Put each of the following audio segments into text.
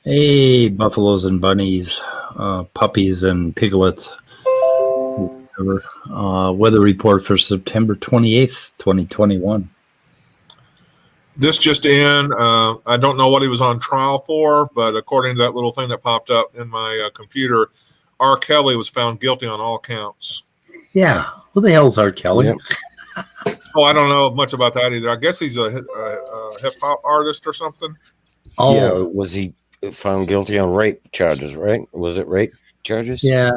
Hey, buffaloes and bunnies, puppies and piglets. Weather report for September 28th, 2021. This just in. I don't know what he was on trial for, but according to that little thing that popped up in my computer, R. Kelly was found guilty on all counts. Yeah. Who the hell's R. Kelly? Yep. Oh, I don't know much about that either. I guess he's a hip-hop artist or something. Oh, Yeah, was he found guilty on rape charges, right? Was it rape charges? yeah.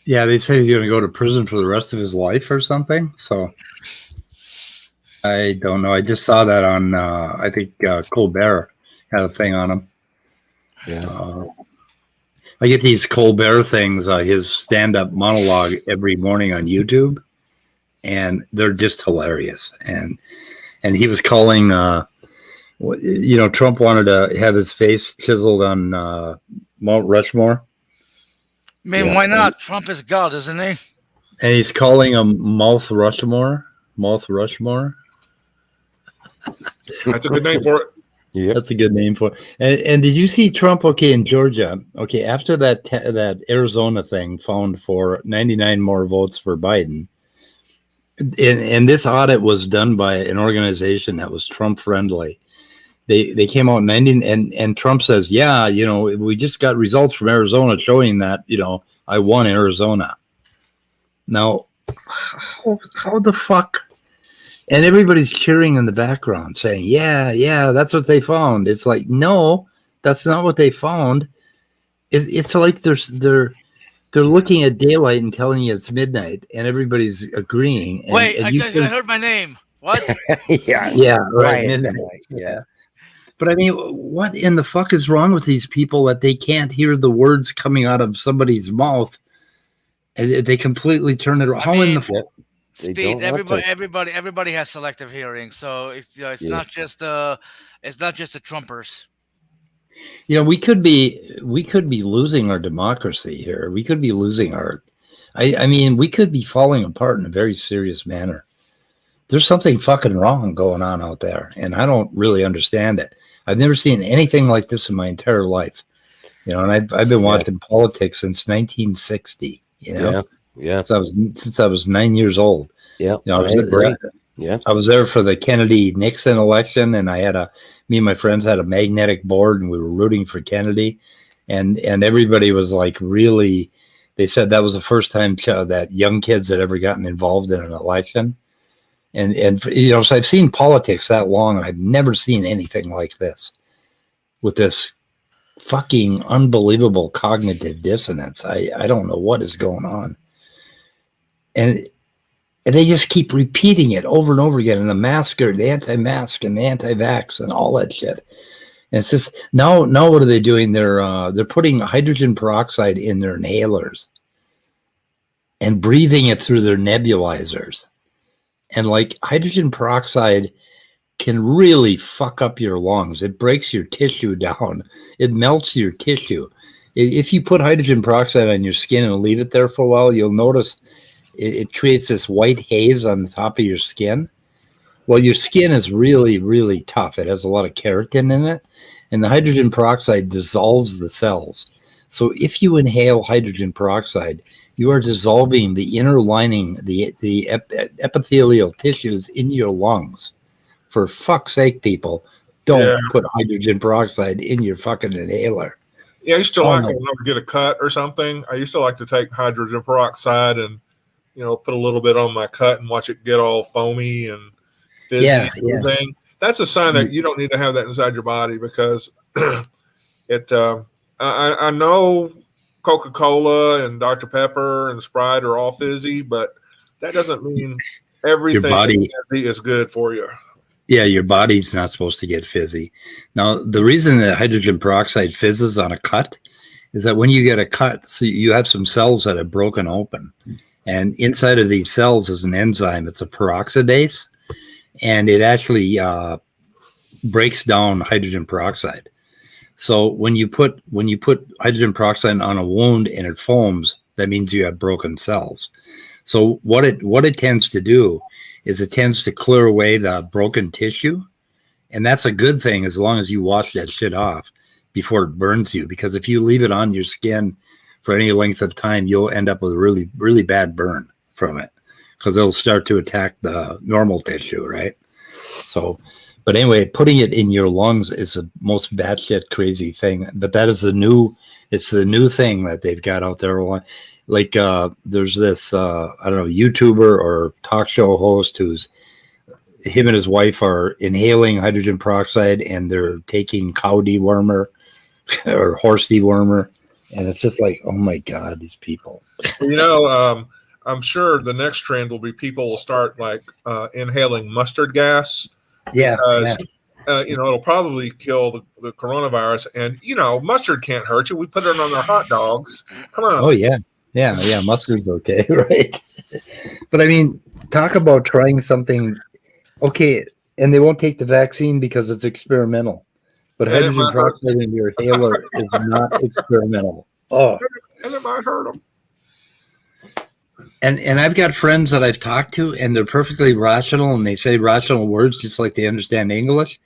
Yeah, they say he's going to go to prison for the rest of his life or something. So I don't know. I just saw that on, I think Colbert had a thing on him. Yeah. I get these Colbert things, his stand-up monologue every morning on YouTube, and they're just hilarious. And he was calling, Trump wanted to have his face chiseled on Mount Rushmore. I mean, why not? Trump is God, isn't he? And he's calling him Mouth Rushmore. Mouth Rushmore. That's a good name for it. Yeah, that's a good name for it. And did you see Trump? Okay, in Georgia. Okay, after that Arizona thing found for 99 more votes for Biden. And this audit was done by an organization that was Trump friendly. They came out 90 and Trump says, yeah, we just got results from Arizona showing that, I won Arizona. Now, how the fuck? And everybody's cheering in the background saying, yeah, that's what they found. It's like, no, that's not what they found. It's like they're looking at daylight and telling you it's midnight and everybody's agreeing. Wait, I heard my name. What? Yeah, right. Midnight. Yeah. But I mean, what in the fuck is wrong with these people that they can't hear the words coming out of somebody's mouth and they completely turn it around? How in the fuck? Speed. Everybody has selective hearing, so it's not just the Trumpers. We could be losing our democracy here. We could be losing our. I mean, we could be falling apart in a very serious manner. There's something fucking wrong going on out there, and I don't really understand it. I've never seen anything like this in my entire life, and I've been watching politics since 1960. Yeah. Since I was 9 years old. Yeah, I was there for the Kennedy-Nixon election, and me and my friends had a magnetic board, and we were rooting for Kennedy, and everybody was like really. They said that was the first time that young kids had ever gotten involved in an election. And so I've seen politics that long, and I've never seen anything like this with this fucking unbelievable cognitive dissonance. I don't know what is going on. And they just keep repeating it over and over again. And the anti-mask and the anti-vax and all that shit. And it's just now what are they doing? They're putting hydrogen peroxide in their inhalers and breathing it through their nebulizers. And like hydrogen peroxide can really fuck up your lungs. It breaks your tissue down. It melts your tissue. If you put hydrogen peroxide on your skin and leave it there for a while, you'll notice it creates this white haze on the top of your skin. Well, your skin is really, really tough. It has a lot of keratin in it, and the hydrogen peroxide dissolves the cells. So if you inhale hydrogen peroxide, you are dissolving the inner lining, the epithelial tissues in your lungs. For fuck's sake, people, don't put hydrogen peroxide in your fucking inhaler. Yeah, I used to like when I would get a cut or something. I used to like to take hydrogen peroxide and put a little bit on my cut and watch it get all foamy and fizzy and everything. That's a sign that you don't need to have that inside your body because it. I know Coca-Cola and Dr. Pepper and Sprite are all fizzy, but that doesn't mean everything is good for you. Yeah, your body's not supposed to get fizzy. Now, the reason that hydrogen peroxide fizzes on a cut is that when you get a cut, so you have some cells that have broken open. And inside of these cells is an enzyme. It's a peroxidase, and it actually breaks down hydrogen peroxide. So when you put hydrogen peroxide on a wound and it foams, that means you have broken cells. So what it tends to do is it tends to clear away the broken tissue, and that's a good thing as long as you wash that shit off before it burns you. Because if you leave it on your skin for any length of time, you'll end up with a really, really bad burn from it because it'll start to attack the normal tissue, right? So, but anyway, putting it in your lungs is the most batshit crazy thing. But that is the new thing that they've got out there. Like there's this, I don't know, YouTuber or talk show host who's, him and his wife are inhaling hydrogen peroxide and they're taking cow dewormer or horse dewormer. And it's just like, oh my God, these people. I'm sure the next trend will be people will start like inhaling mustard gas. Yeah. Because, it'll probably kill the coronavirus. And, mustard can't hurt you. We put it on our hot dogs. Come on. Oh, yeah. Yeah. Mustard's okay, right? But I mean, talk about trying something. Okay. And they won't take the vaccine because it's experimental. But hydrogen peroxide in your inhaler is not experimental. Oh. And it might hurt them. And I've got friends that I've talked to, and they're perfectly rational, and they say rational words just like they understand English.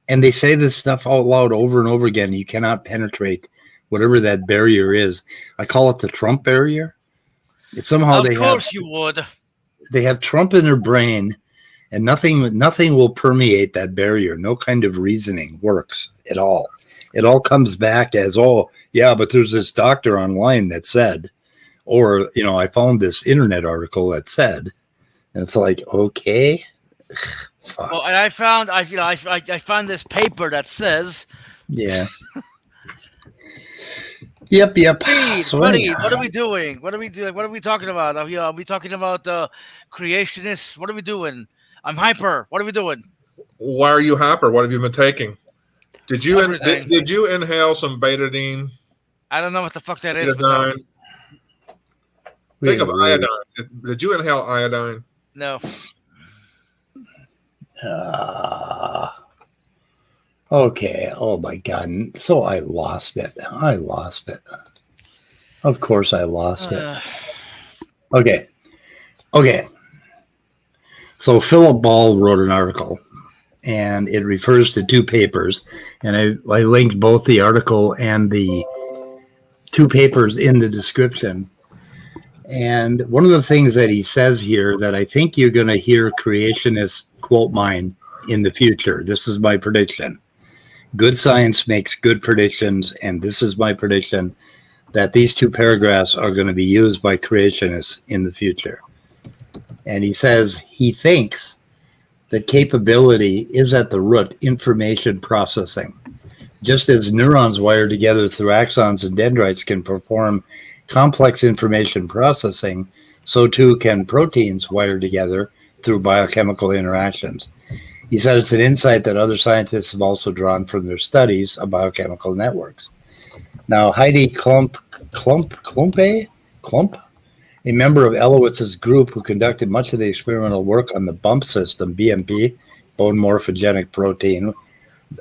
And they say this stuff out loud over and over again. You cannot penetrate whatever that barrier is. I call it the Trump barrier. It's somehow of course you would. They have Trump in their brain, and nothing will permeate that barrier. No kind of reasoning works at all. It all comes back as, oh, yeah, but there's this doctor online that said, or, I found this internet article that said, and it's like, okay. Fuck. Well, and I found this paper that says. Yeah. Yep. Buddy, what are we doing? What are we doing? What are we talking about? Are we talking about creationists? What are we doing? I'm hyper. What are we doing? Why are you hyper? What have you been taking? Did you inhale some betadine? I don't know what the fuck that is. Think of iodine. Did you inhale iodine? No. Okay. Oh my God. So I lost it. Of course I lost it. Okay. So Philip Ball wrote an article, and it refers to two papers, and I linked both the article and the two papers in the description. And one of the things that he says here that I think you're going to hear creationists quote mine in the future. This is my prediction. Good science makes good predictions, and this is my prediction that these two paragraphs are going to be used by creationists in the future. And he says he thinks that capability is at the root information processing. Just as neurons wired together through axons and dendrites can perform complex information processing, so too can proteins wired together through biochemical interactions. He said it's an insight that other scientists have also drawn from their studies of biochemical networks. Now, Heidi Klump, a member of Elowitz's group who conducted much of the experimental work on the BUMP system, BMP, bone morphogenic protein,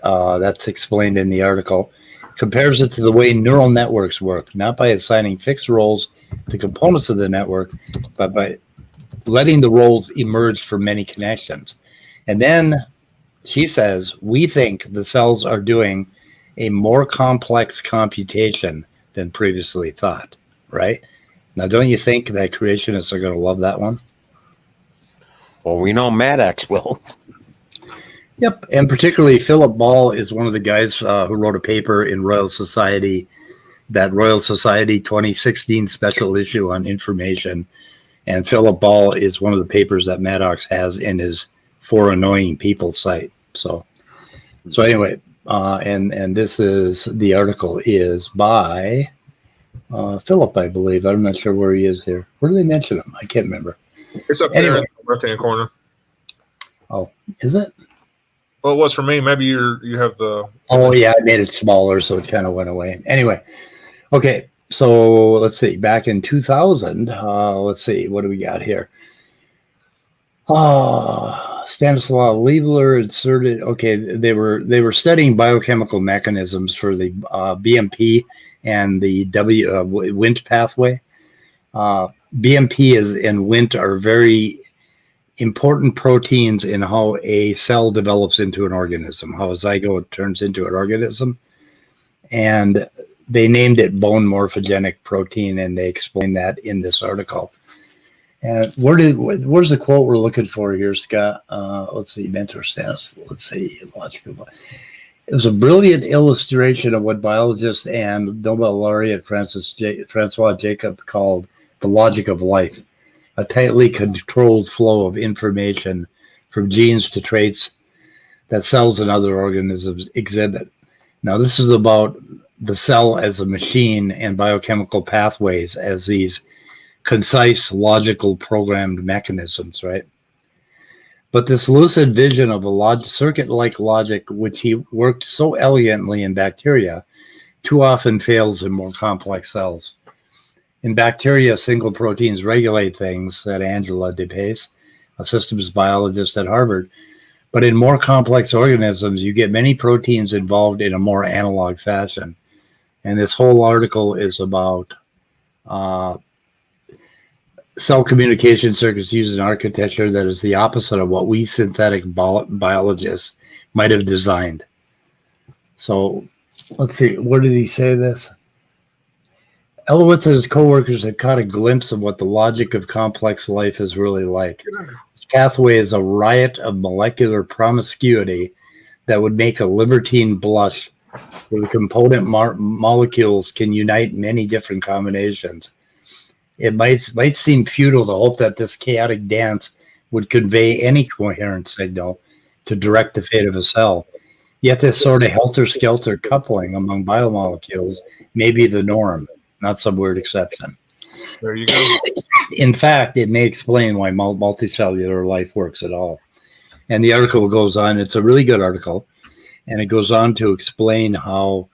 that's explained in the article, compares it to the way neural networks work, not by assigning fixed roles to components of the network, but by letting the roles emerge from many connections. And then she says, we think the cells are doing a more complex computation than previously thought, right? Now, don't you think that creationists are going to love that one? Well, we know Maddox will. Yep, and particularly Philip Ball is one of the guys who wrote a paper in Royal Society, that Royal Society 2016 special issue on information. And Philip Ball is one of the papers that Maddox has in his For Annoying People site. So anyway, and this is, the article is by Philip, I believe. I'm not sure where he is here. Where do they mention him? I can't remember. It's up there in the left-hand corner. Oh, is it? Well, it was for me. Maybe you have the. Oh yeah, I made it smaller, so it kind of went away. Anyway, okay. So let's see. Back in 2000, let's see. What do we got here? Stanislaw Liebler inserted. Okay, they were studying biochemical mechanisms for the BMP and the Wnt pathway. BMP and Wnt are very important proteins in how a cell develops into an organism, how a zygote turns into an organism. And they named it bone morphogenic protein, and they explain that in this article. And where's the quote we're looking for here, Scott? Let's see, mentor status. Let's see, logical. It was a brilliant illustration of what biologist and Nobel laureate Francois Jacob called the logic of life, a tightly controlled flow of information from genes to traits that cells and other organisms exhibit. Now, this is about the cell as a machine and biochemical pathways as these concise, logical, programmed mechanisms, right? But this lucid vision of a circuit-like logic, which he worked so elegantly in bacteria, too often fails in more complex cells. In bacteria, single proteins regulate things, said Angela DePace, a systems biologist at Harvard. But in more complex organisms, you get many proteins involved in a more analog fashion. And this whole article is about cell communication circuits using architecture that is the opposite of what we synthetic biologists might have designed. So let's see, where did he say this? Elowitz and his co-workers had caught a glimpse of what the logic of complex life is really like. This pathway is a riot of molecular promiscuity that would make a libertine blush, where the component molecules can unite many different combinations. It might seem futile to hope that this chaotic dance would convey any coherent signal to direct the fate of a cell. Yet this sort of helter-skelter coupling among biomolecules may be the norm, not some weird exception. There you go. In fact, it may explain why multicellular life works at all. And the article goes on. It's a really good article. And it goes on to explain how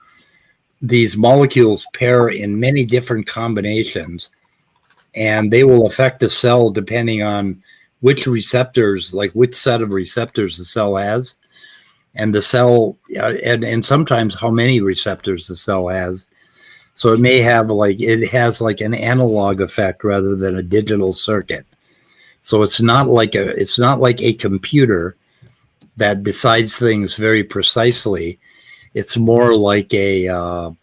these molecules pair in many different combinations, and they will affect the cell depending on which receptors, like which set of receptors the cell has, and the cell, and sometimes how many receptors the cell has. So it may have it has an analog effect rather than a digital circuit. So it's not like a computer that decides things very precisely. It's more like a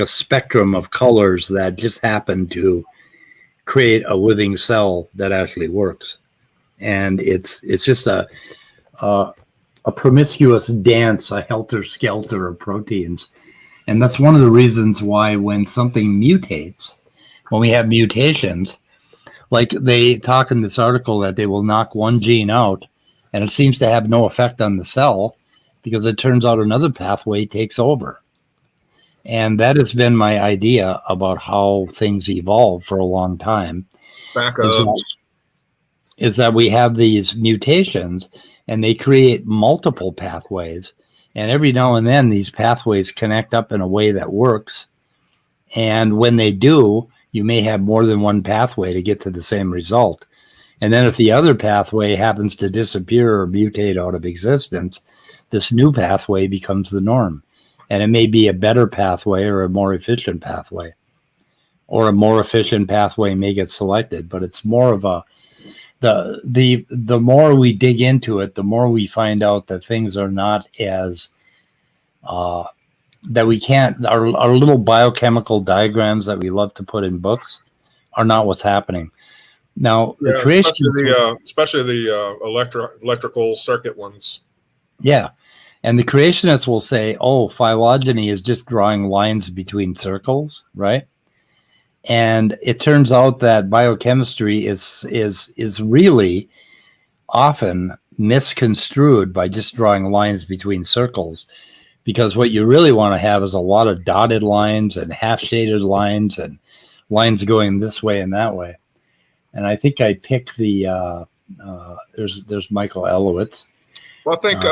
spectrum of colors that just happen to create a living cell that actually works. And it's just a promiscuous dance, a helter-skelter of proteins. And that's one of the reasons why when something mutates, when we have mutations, like they talk in this article that they will knock one gene out, and it seems to have no effect on the cell because it turns out another pathway takes over. And that has been my idea about how things evolve for a long time. Is that we have these mutations and they create multiple pathways. And every now and then these pathways connect up in a way that works. And when they do, you may have more than one pathway to get to the same result. And then if the other pathway happens to disappear or mutate out of existence, this new pathway becomes the norm. And it may be a better pathway or a more efficient pathway. Or a more efficient pathway may get selected. But it's more of the more we dig into it, the more we find out that things are not as that we can't, our little biochemical diagrams that we love to put in books are not what's happening. Now, the creation, especially the electrical circuit ones. Yeah. And the creationists will say, oh, phylogeny is just drawing lines between circles, right? And it turns out that biochemistry is really often misconstrued by just drawing lines between circles, because what you really want to have is a lot of dotted lines and half shaded lines and lines going this way and that way. And I think I picked the there's Michael Elowitz. Well, I think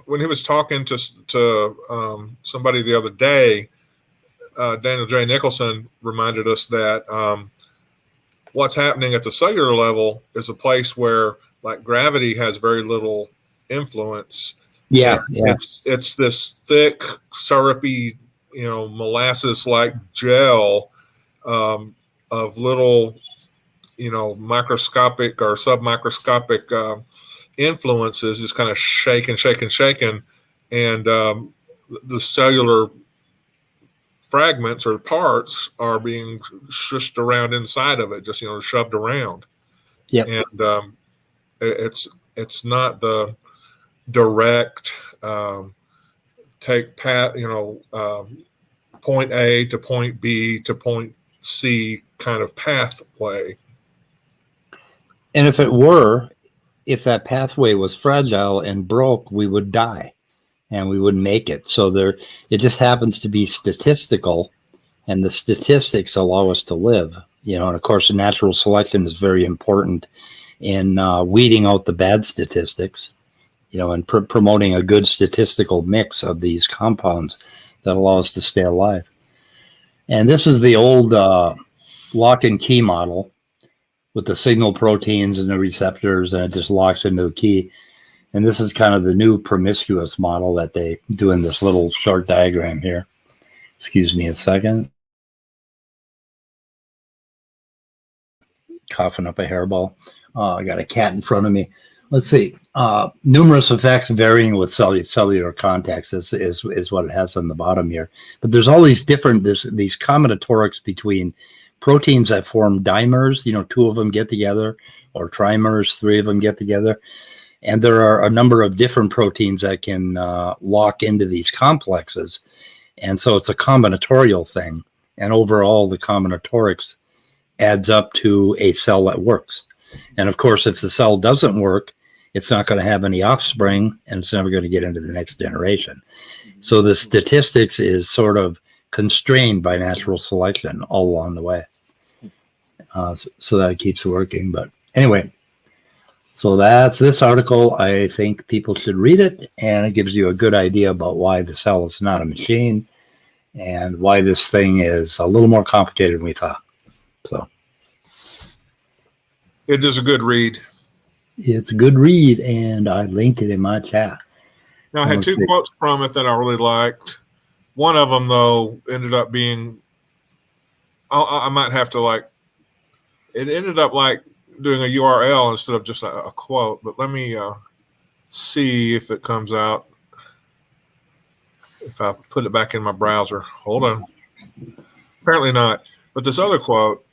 when he was talking to somebody the other day, Daniel J. Nicholson reminded us that what's happening at the cellular level is a place where like gravity has very little influence. Yeah. It's this thick, syrupy, molasses-like gel of little, microscopic or submicroscopic influences, just kind of shaking, and the cellular fragments or parts are being shushed around inside of it, just shoved around. Yeah, and it's not the direct take path, point A to point B to point C kind of pathway. and if that pathway was fragile and broke, we would die and we wouldn't make it. So it just happens to be statistical, and the statistics allow us to live. And of course, natural selection is very important in weeding out the bad statistics, and promoting a good statistical mix of these compounds that allow us to stay alive. And this is the old lock and key model with the signal proteins and the receptors, and it just locks into a key. And this is kind of the new promiscuous model that they do in this little short diagram here. Excuse me a second. Coughing up a hairball. I got a cat in front of me. Let's see. Numerous effects varying with cellular contacts is what it has on the bottom here. But there's all these different, these combinatorics between proteins that form dimers, 2 of them get together, or trimers, 3 of them get together. And there are a number of different proteins that can lock into these complexes. And so it's a combinatorial thing. And overall, the combinatorics adds up to a cell that works. And of course, if the cell doesn't work, it's not going to have any offspring, and it's never going to get into the next generation. So the statistics is sort of constrained by natural selection all along the way. So that it keeps working. But anyway, so that's this article. I think people should read it, and it gives you a good idea about why the cell is not a machine and why this thing is a little more complicated than we thought. So it is a good read. It's a good read, and I linked it in my chat. Now, I had 2 quotes from it that I really liked. One of them, though, ended up being, I might have to it ended up doing a URL instead of just a quote. But let me see if it comes out. If I put it back in my browser. Hold on. Apparently not. But this other quote,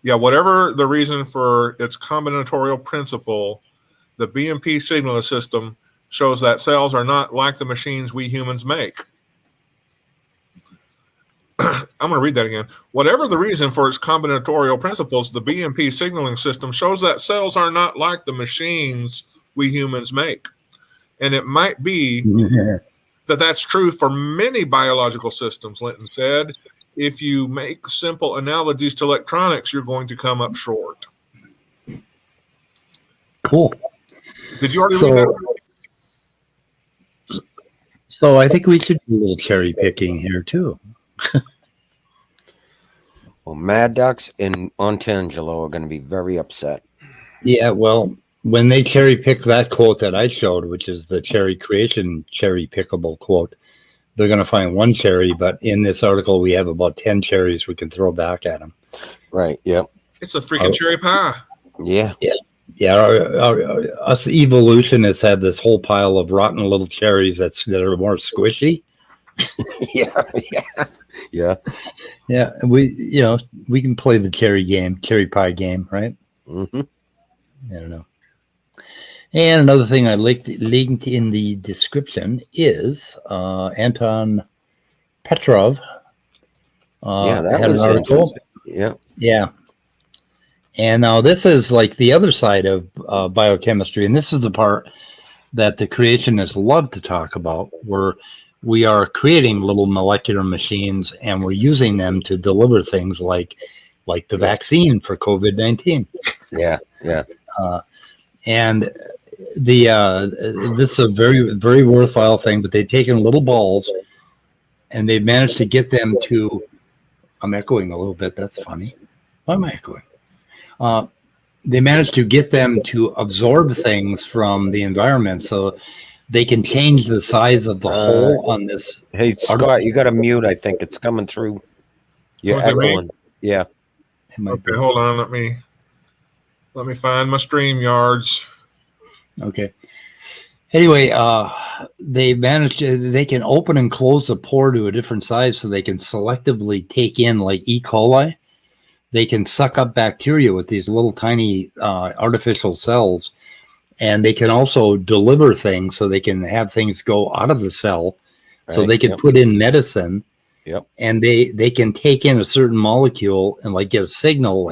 whatever the reason for its combinatorial principle, the BMP signaling system shows that cells are not like the machines we humans make. I'm going to read that again. Whatever the reason for its combinatorial principles, the BMP signaling system shows that cells are not like the machines we humans make. And it might be that that's true for many biological systems, Linton said. If you make simple analogies to electronics, you're going to come up short. Cool. Did you already read that? So I think we should do a little cherry picking here too. Well, Mad Ducks and Antangelo are going to be very upset. Yeah, well, when they cherry pick that quote that I showed, which is the cherry pickable quote, they're going to find one cherry, but in this article, we have about 10 cherries we can throw back at them. Right, yep. It's a freaking cherry pie. Yeah. Yeah, us evolutionists have this whole pile of rotten little cherries that are more squishy. Yeah. We can play the cherry pie game, right? Mm-hmm. I don't know. And another thing I linked in the description is Anton Petrov. That had was an article. Yeah. And now this is like the other side of biochemistry, and this is the part that the creationists love to talk about, where we are creating little molecular machines, and we're using them to deliver things like the vaccine for COVID-19. Yeah, yeah. And this is a very, very worthwhile thing. But they've taken little balls, and they've managed to get them to. I'm echoing a little bit. That's funny. Why am I echoing? They managed to get them to absorb things from the environment, so they can change the size of the hole on this. Hey, Scott, you got to mute. I think it's coming through. You're echoing. Yeah. Okay, hold on. Let me find my StreamYards. Okay. Anyway, they can open and close the pore to a different size, so they can selectively take in, like E. coli. They can suck up bacteria with these little tiny artificial cells, and they can also deliver things, so they can have things go out of the cell, so they can put in medicine. Yep. And they can take in a certain molecule and like get a signal,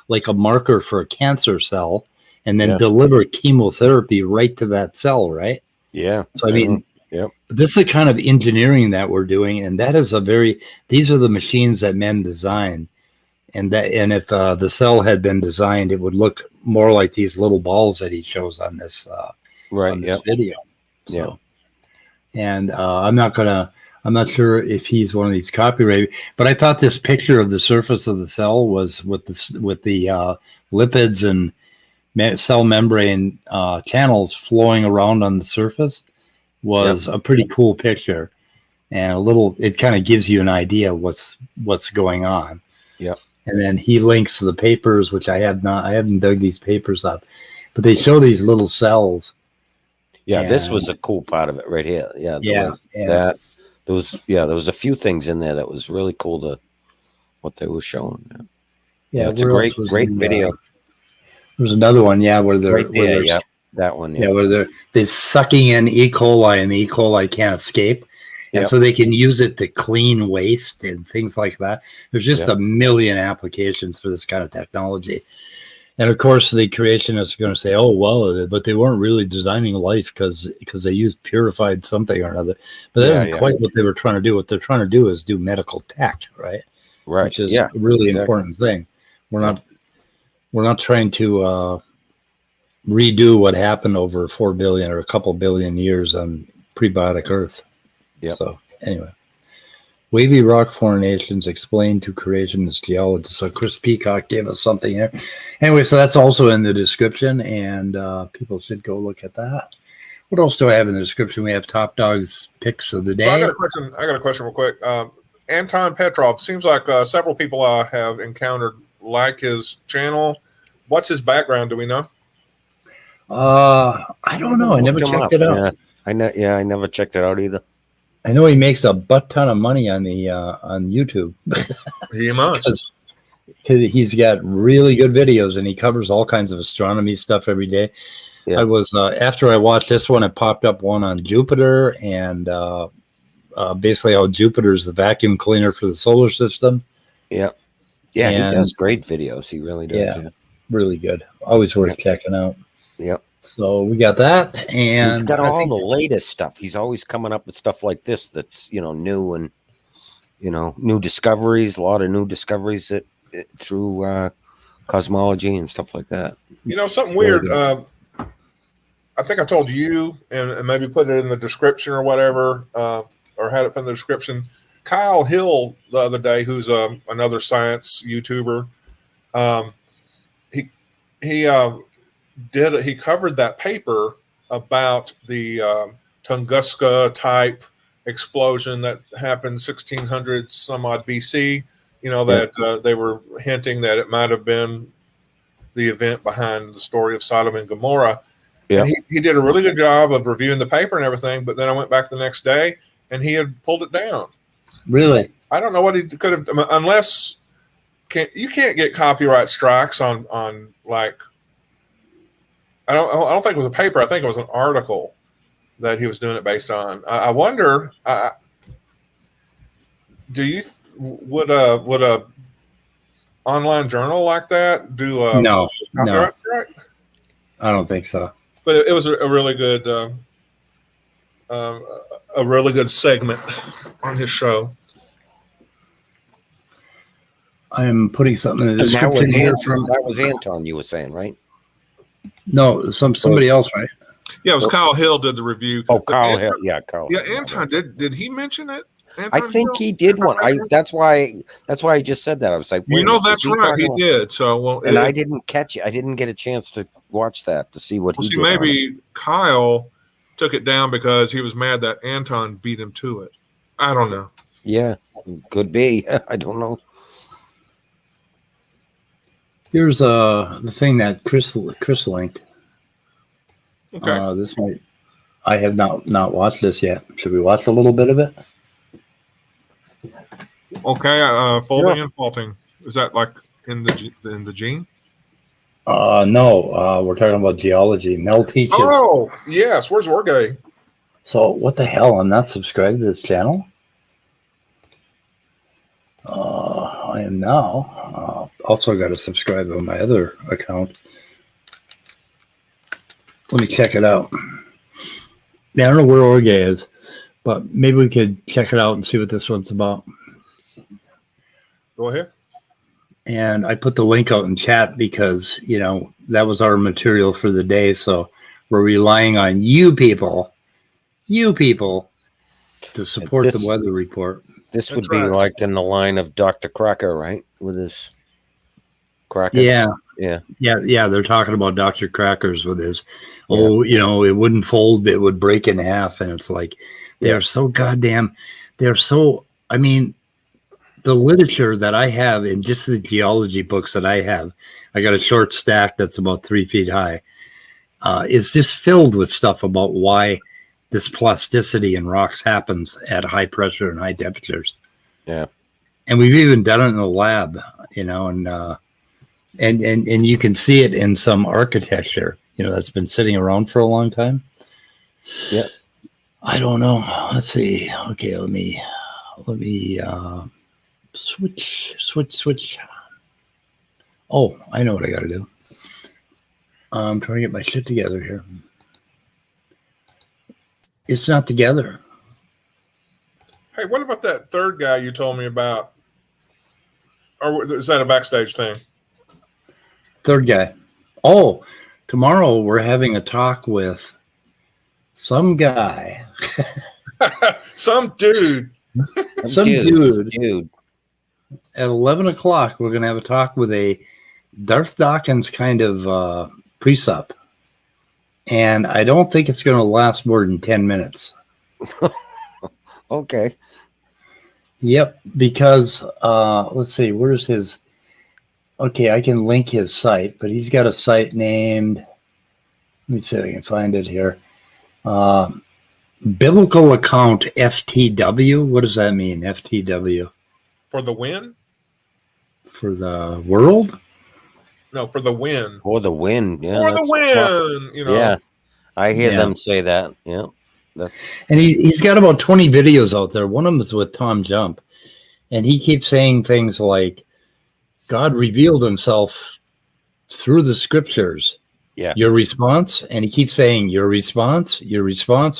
like a marker for a cancer cell, and then deliver chemotherapy right to that cell, right? Yeah. So I mean, this is the kind of engineering that we're doing, and that is these are the machines that men design, and if the cell had been designed, it would look more like these little balls that he shows on this video. So, and I'm not sure if he's one of these copyrighted, but I thought this picture of the surface of the cell was with the lipids and cell membrane channels flowing around on the surface was a pretty cool picture, and it kind of gives you an idea what's going on. Yep. And then he links to the papers, which I haven't dug these papers up, but they show these little cells. Yeah, this was a cool part of it right here. Yeah. There was a few things in there that was really cool to what they were showing. Yeah, it's a great video. There's another one, where they're right there. Yeah, that one. Yeah, where they're sucking in E. coli, and the E. coli can't escape, and so they can use it to clean waste and things like that. There's just a million applications for this kind of technology. And of course, the creationists are going to say, "Oh, well, but they weren't really designing life because they used purified something or another." But that isn't quite what they were trying to do. What they're trying to do is do medical tech, right? Right. Which is a really important thing. We're not trying to redo what happened over 4 billion or a couple billion years on prebiotic Earth. Yeah. So anyway. Wavy rock formations explained to creationist geologists. So Chris Peacock gave us something here. Anyway, so that's also in the description, and people should go look at that. What else do I have in the description? We have Top Dog's picks of the day. Well, I got a question real quick. Anton Petrov, seems like several people I have encountered like his channel. What's his background? Do we know? I don't know. I never checked it out. I never checked it out either. I know he makes a butt ton of money on the on YouTube. He must. Because he's got really good videos, and he covers all kinds of astronomy stuff every day. Yeah. I was after I watched this one, it popped up one on Jupiter, and basically how Jupiter is the vacuum cleaner for the solar system. Yeah, yeah, and he does great videos. He really does. Yeah, really good. Always worth checking out. Yep. So we got that, and he's got all the latest stuff. He's always coming up with stuff like this that's new and new discoveries. A lot of new discoveries that through cosmology and stuff like that. Something weird. I think I told you, and maybe put it in the description or whatever, or had it in the description. Kyle Hill the other day, who's another science YouTuber, he covered that paper about the Tunguska type explosion that happened 1600 some odd BC. That they were hinting that it might have been the event behind the story of Sodom and Gomorrah. Yeah. And he did a really good job of reviewing the paper and everything, but then I went back the next day and he had pulled it down. Really? I don't know what he could have, unless you can't get copyright strikes on like, I don't think it was a paper. I think it was an article that he was doing it based on. I wonder, would a online journal like that do a copyright strike? I don't think so. But it was a really good a really good segment on his show. I'm putting something in the description here from. That was Anton, you were saying, right? No, somebody else, right? Yeah, it was Kyle Hill did the review. Oh, Kyle Hill. Yeah, Kyle. Yeah, Anton did he mention it? Anton I think Hill? he did one. That's why I just said that. I was like, that's right, he did. So and I didn't catch it. I didn't get a chance to watch that to see what he did. Maybe Kyle took it down because he was mad that Anton beat him to it. I don't know. Yeah, could be. I don't know. Here's the thing that Chris linked. Okay. This might. I have not watched this yet. Should we watch a little bit of it? Okay. Folding and faulting. Is that like in the gene? No. We're talking about geology. Mel teaches. Oh yes. Where's Orge? So what the hell? I'm not subscribed to this channel. I am now. Also got to subscribe on my other account. Let me check it out. Yeah, I don't know where Orge is, but maybe we could check it out and see what this one's about. Go ahead. And I put the link out in chat because, that was our material for the day. So we're relying on you people to support the weather report. This would be like in the line of Dr. Cracker, right? With his crackers. Yeah. Yeah. They're talking about Dr. Crackers with his, it wouldn't fold, it would break in half. And it's like, they're so goddamn, the literature that I have in just the geology books that I have, I got a short stack that's about 3 feet high, is just filled with stuff about why this plasticity in rocks happens at high pressure and high temperatures. Yeah. And we've even done it in the lab, and you can see it in some architecture, that's been sitting around for a long time. Yeah. I don't know. Let's see. Okay. Let me switch. Oh, I know what I got to do. I'm trying to get my shit together here. It's not together. Hey, what about that third guy you told me about? Or is that a backstage thing? Third guy. Oh, tomorrow we're having a talk with some guy. Some dude. Some dude. At 11 o'clock, we're going to have a talk with a Darth Dawkins kind of pre-sup. And I don't think it's going to last more than 10 minutes. Okay. Yep, because let's see, where's his? Okay, I can link his site, but he's got a site named. Let me see if I can find it here. Biblical account FTW. What does that mean? FTW. For the win? For the world? No, for the win. For the win. Yeah. For the win. Yeah. I hear them say that. Yeah. And he's got about 20 videos out there. One of them is with Tom Jump. And he keeps saying things like, God revealed himself through the scriptures. Yeah. Your response. And he keeps saying your response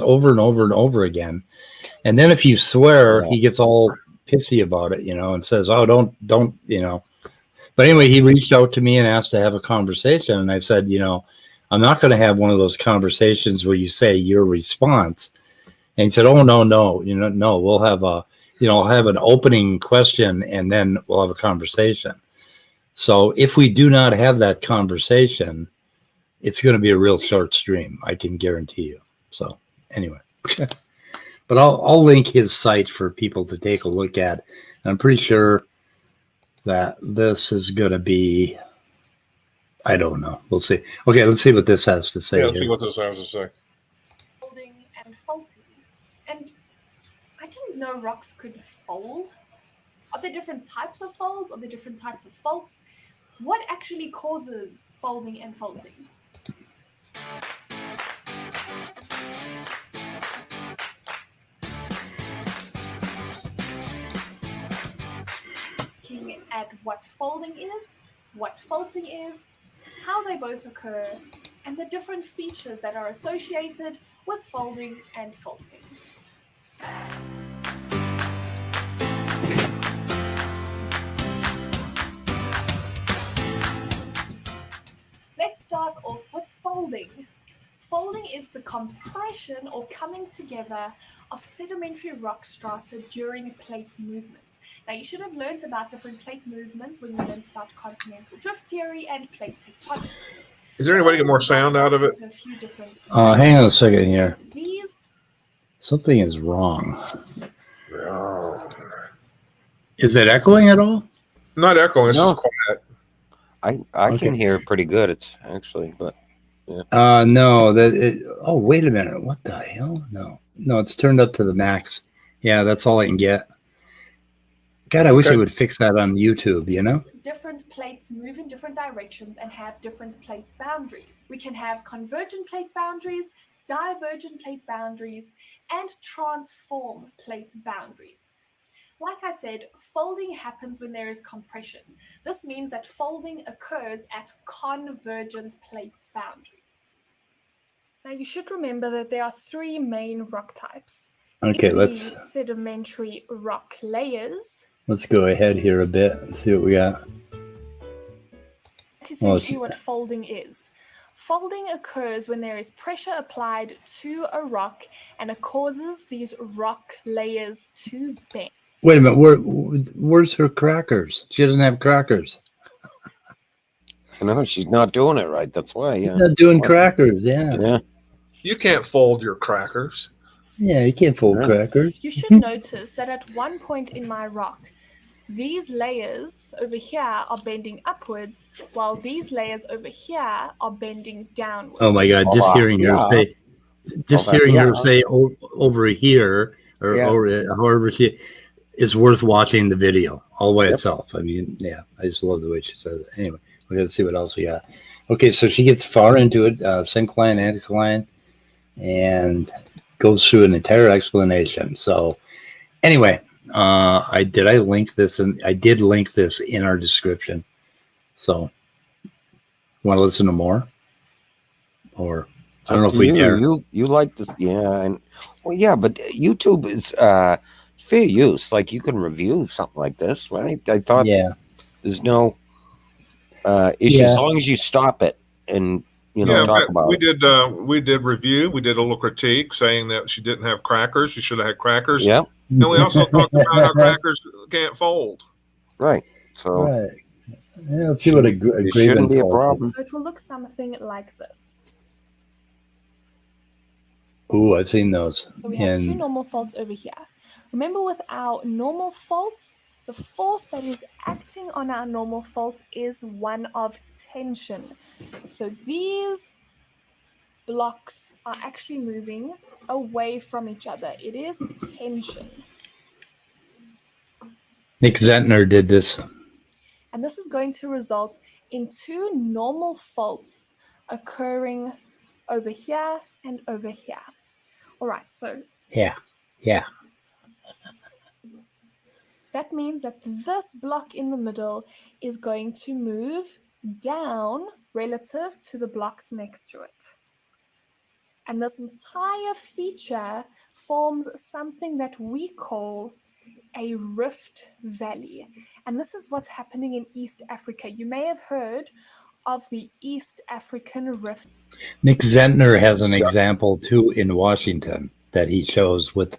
over and over and over again. And then if you swear, he gets all pissy about it, and says, oh, don't, But anyway, he reached out to me and asked to have a conversation. And I said, I'm not going to have one of those conversations where you say your response. And he said, oh, no, no, we'll have I'll have an opening question and then we'll have a conversation. So if we do not have that conversation, it's going to be a real short stream. I can guarantee you. So anyway, but I'll link his site for people to take a look at. And I'm pretty sure that this is going to be, I don't know. We'll see. Okay, let's see what this has to say. Yeah, let's see what this has to say. Folding and faulting. And I didn't know rocks could fold. Are there different types of folds? Are there different types of faults? What actually causes folding and faulting? Looking at what folding is, what faulting is, how they both occur, and the different features that are associated with folding and faulting. Let's start off with folding. Folding is the compression or coming together of sedimentary rock strata during plate movement. Now, you should have learned about different plate movements when you learned about continental drift theory and plate tectonics. Is there any way to get more sound out of it? Hang on a second here. Something is wrong. Is it echoing at all? Not echoing. It's just quiet. I can hear it pretty good. It's actually, but yeah. No. Oh, wait a minute. What the hell? No, it's turned up to the max. Yeah, that's all I can get. God, I wish they would fix that on YouTube, you know? Different plates move in different directions and have different plate boundaries. We can have convergent plate boundaries, divergent plate boundaries, and transform plate boundaries. Like I said, folding happens when there is compression. This means that folding occurs at convergent plate boundaries. Now, you should remember that there are three main rock types. Okay, let's sedimentary rock layers. Let's go ahead here a bit and see what we got. That's essentially what folding is. Folding occurs when there is pressure applied to a rock and it causes these rock layers to bend. Wait a minute, where's her crackers? She doesn't have crackers. No, she's not doing it right. That's why. Yeah, she's not doing crackers. Yeah. You can't fold your crackers. Yeah, you can't fold crackers. You should notice that at one point in my rock, these layers over here are bending upwards, while these layers over here are bending downwards. Oh my God! Just hearing her say over here or however she is worth watching the video all by itself. I mean, I just love the way she says it. Anyway, we're gonna see what else we got. Okay, so she gets far into it, syncline, anticline, and goes through an entire explanation. So anyway, I did link this in our description. So want to listen to more? Or I don't know if we dare. You like this, and but YouTube is fair use. Like you can review something like this, right? I thought there's no issue as long as you stop it and talk about it. We did review. We did a little critique saying that she didn't have crackers. She should have had crackers. Yeah. And we also talked about how crackers can't fold. Right. So. Yeah, let's see what a great shouldn't be a problem. So it will look something like this. Ooh, I've seen those. So we have two normal faults over here. Remember, with our normal faults, the force that is acting on our normal fault is one of tension. So these blocks are actually moving away from each other. It is tension. Nick Zentner did this. And this is going to result in two normal faults occurring over here and over here. All right, so. Yeah. That means that this block in the middle is going to move down relative to the blocks next to it. And this entire feature forms something that we call a rift valley. And this is what's happening in East Africa. You may have heard of the East African rift. Nick Zentner has an example too in Washington that he shows with.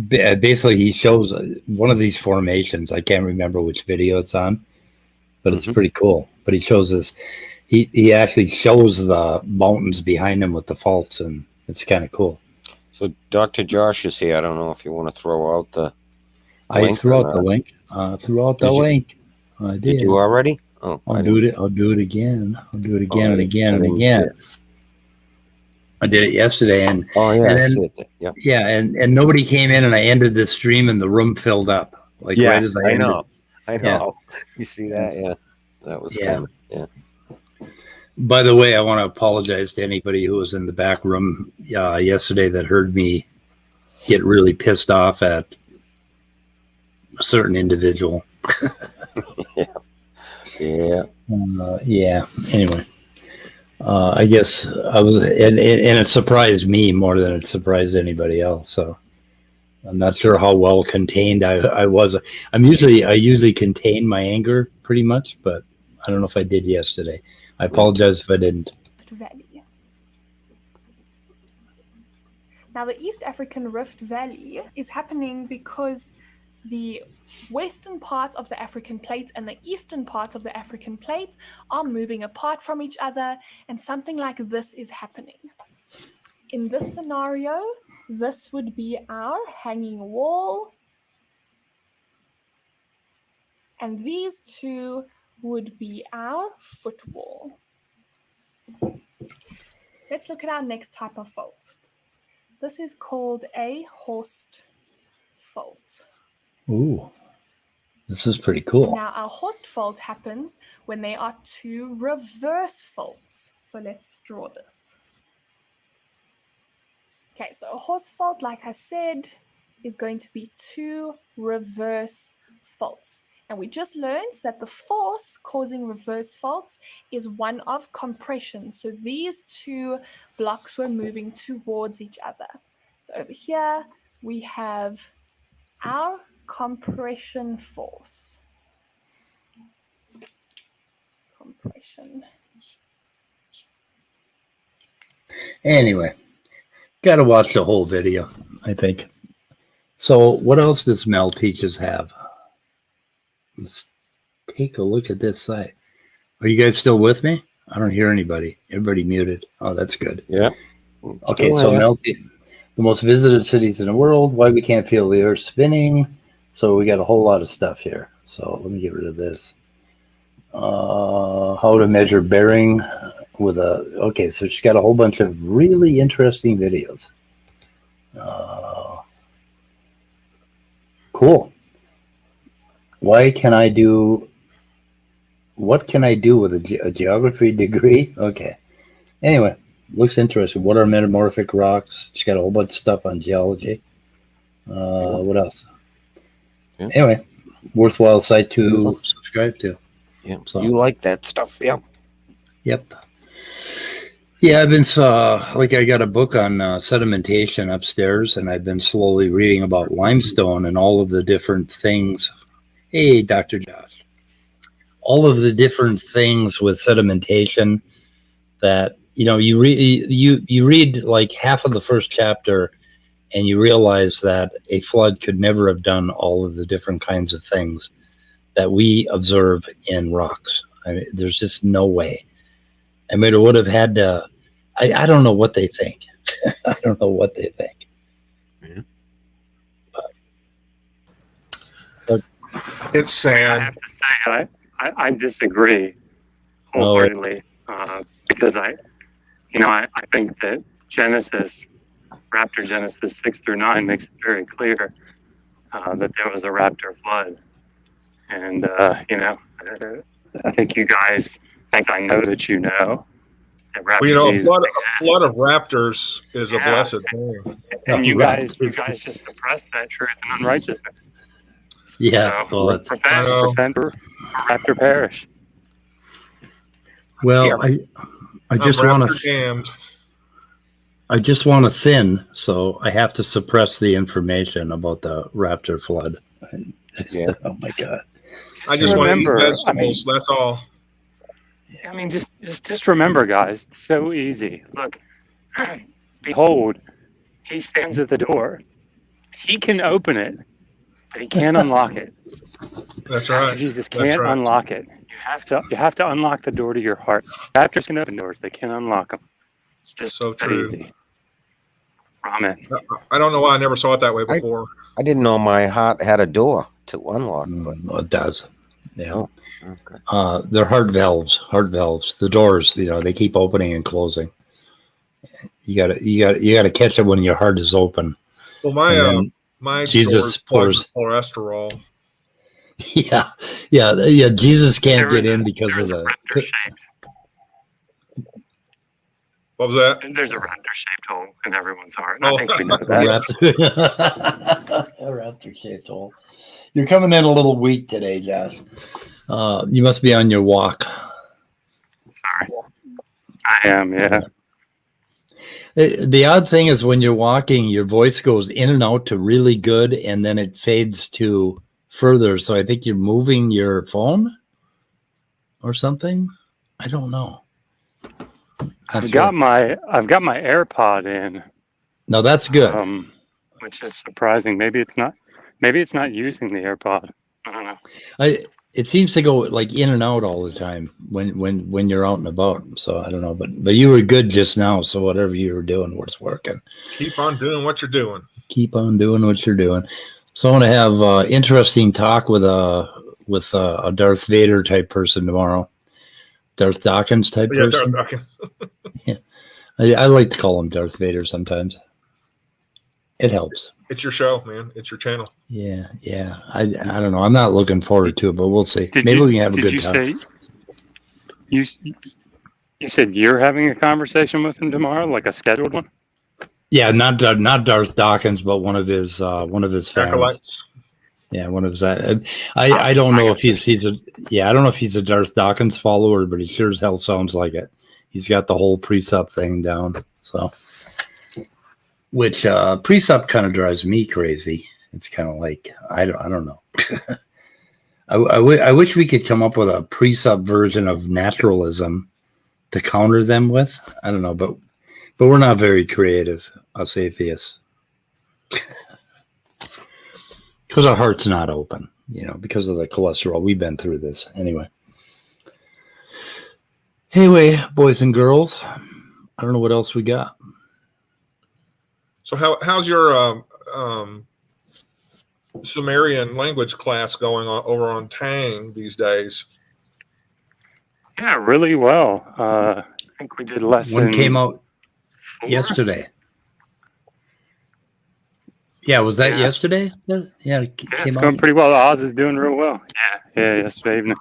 Basically, he shows one of these formations. I can't remember which video it's on, but it's pretty cool. But he shows this. He actually shows the mountains behind him with the faults, and it's kind of cool. So Dr. Josh is here. I don't know if you want to throw out the I threw out the link. I did. Did you already? Oh, I'll do it again. I'll do it again and again and again. I did it yesterday, and and nobody came in, and I ended the stream, and the room filled up right as I ended. I know. You see that? Yeah, that was fun. Yeah. By the way, I want to apologize to anybody who was in the back room yesterday that heard me get really pissed off at a certain individual. Yeah. Anyway. I guess I was, and it surprised me more than it surprised anybody else. So I'm not sure how well contained I was. I usually contain my anger pretty much, but I don't know if I did yesterday. I apologize if I didn't. Valley. Now, the East African Rift Valley is happening because the western part of the African plate and the eastern part of the African plate are moving apart from each other, and something like this is happening. In this scenario, this would be our hanging wall, and these two would be our foot wall. Let's look at our next type of fault. This is called a Horst fault. Ooh, this is pretty cool. Now, our Horst fault happens when there are two reverse faults. So let's draw this. Okay, so a Horst fault, like I said, is going to be two reverse faults. And we just learned that the force causing reverse faults is one of compression. So these two blocks were moving towards each other. So over here, we have our compression force. Compression. Anyway, got to watch the whole video, I think. So what else does Mel Teaches have? Let's take a look at this site. Are you guys still with me? I don't hear anybody. Everybody muted. Oh, that's good. Yeah. Okay, so Mel, the most visited cities in the world, why we can't feel the earth spinning. So we got a whole lot of stuff here. So let me get rid of this. How to measure bearing with a, okay, so she's got a whole bunch of really interesting videos. Cool. What can I do with a geography degree? Okay. Anyway, looks interesting. What are metamorphic rocks? She's got a whole bunch of stuff on geology. What else? Yeah. Anyway, worthwhile site to subscribe to. Yeah. So you like that stuff, yeah. Yep. Yeah, I've been I got a book on sedimentation upstairs, and I've been slowly reading about limestone and all of the different things. Hey, Dr. Josh. All of the different things with sedimentation that, you read like half of the first chapter and you realize that a flood could never have done all of the different kinds of things that we observe in rocks. I mean, there's just no way. I mean, it would have had to, I don't know what they think. I don't know what they think. Yeah. But it's sad. I have to say, I disagree wholeheartedly because I think that Raptor Genesis 6 through 9 makes it very clear that there was a raptor flood. And, I think you guys, I know that you know that raptor a flood of raptors is a blessed thing. And you guys just suppress that truth and unrighteousness. Yeah. So, repent or raptor perish. Well, I just want to. I just want to sin, so I have to suppress the information about the raptor flood. Yeah. Oh my God! I just want to eat vegetables. That's all. I mean, just remember, guys. It's so easy. Look, behold, he stands at the door. He can open it, but he can't unlock it. That's right. Jesus can't unlock it. You have to unlock the door to your heart. Raptors can open doors; they can't unlock them. It's just so true. Easy. Amen. I don't know why I never saw it that way before. I didn't know my heart had a door to unlock. But it does. Yeah. Oh, okay. They're heart valves. The doors, they keep opening and closing. You gotta catch it when your heart is open. Well, my Jesus pours cholesterol. Yeah. Jesus can't get in because of the. What was that? There's a raptor-shaped hole in everyone's heart. I think we know that. A raptor-shaped hole. You're coming in a little weak today, Josh. You must be on your walk. Sorry. I am, yeah. The odd thing is when you're walking, your voice goes in and out to really good, and then it fades to further. So I think you're moving your phone or something. I don't know. I've got my AirPod in. No, that's good. Which is surprising. Maybe it's not using the AirPod. I don't know. It seems to go like in and out all the time when you're out and about. So I don't know, but you were good just now. So whatever you were doing was working. Keep on doing what you're doing. Keep on doing what you're doing. So I want to have interesting talk with a Darth Vader type person tomorrow. Darth Dawkins type person. Darth Dawkins. Yeah, I like to call him Darth Vader sometimes. It helps. It's your show, man. It's your channel. Yeah. I don't know. I'm not looking forward to it, but we'll see. Maybe we can have a good time. You said you're having a conversation with him tomorrow, like a scheduled one? Yeah, not Darth Dawkins, but one of his fans. Acolytes. Yeah, one of his. I don't know if he's a. Yeah, I don't know if he's a Darth Dawkins follower, but he sure as hell sounds like it. He's got the whole precept thing down. So. Which precept kind of drives me crazy. It's kind of like I don't know. I wish we could come up with a precept version of naturalism to counter them with. I don't know, but we're not very creative, us atheists, because our heart's not open. Because of the cholesterol. We've been through this anyway. Anyway, boys and girls, I don't know what else we got. So how's your Sumerian language class going on over on Tang these days? Yeah, really well. I think we did lesson. One came out yesterday. Yeah, was that yesterday? Yeah, it came it's going pretty well. Oz is doing real well. Yeah, yesterday evening.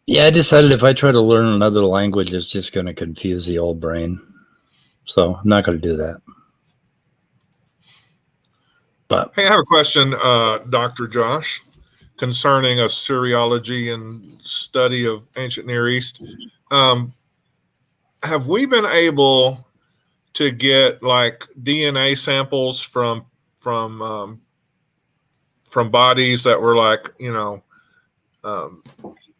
Yeah, I decided if I try to learn another language, it's just going to confuse the old brain. So I'm not going to do that. But hey, I have a question, Dr. Josh, concerning Assyriology and study of ancient Near East. Have we been able to get like DNA samples from bodies that were like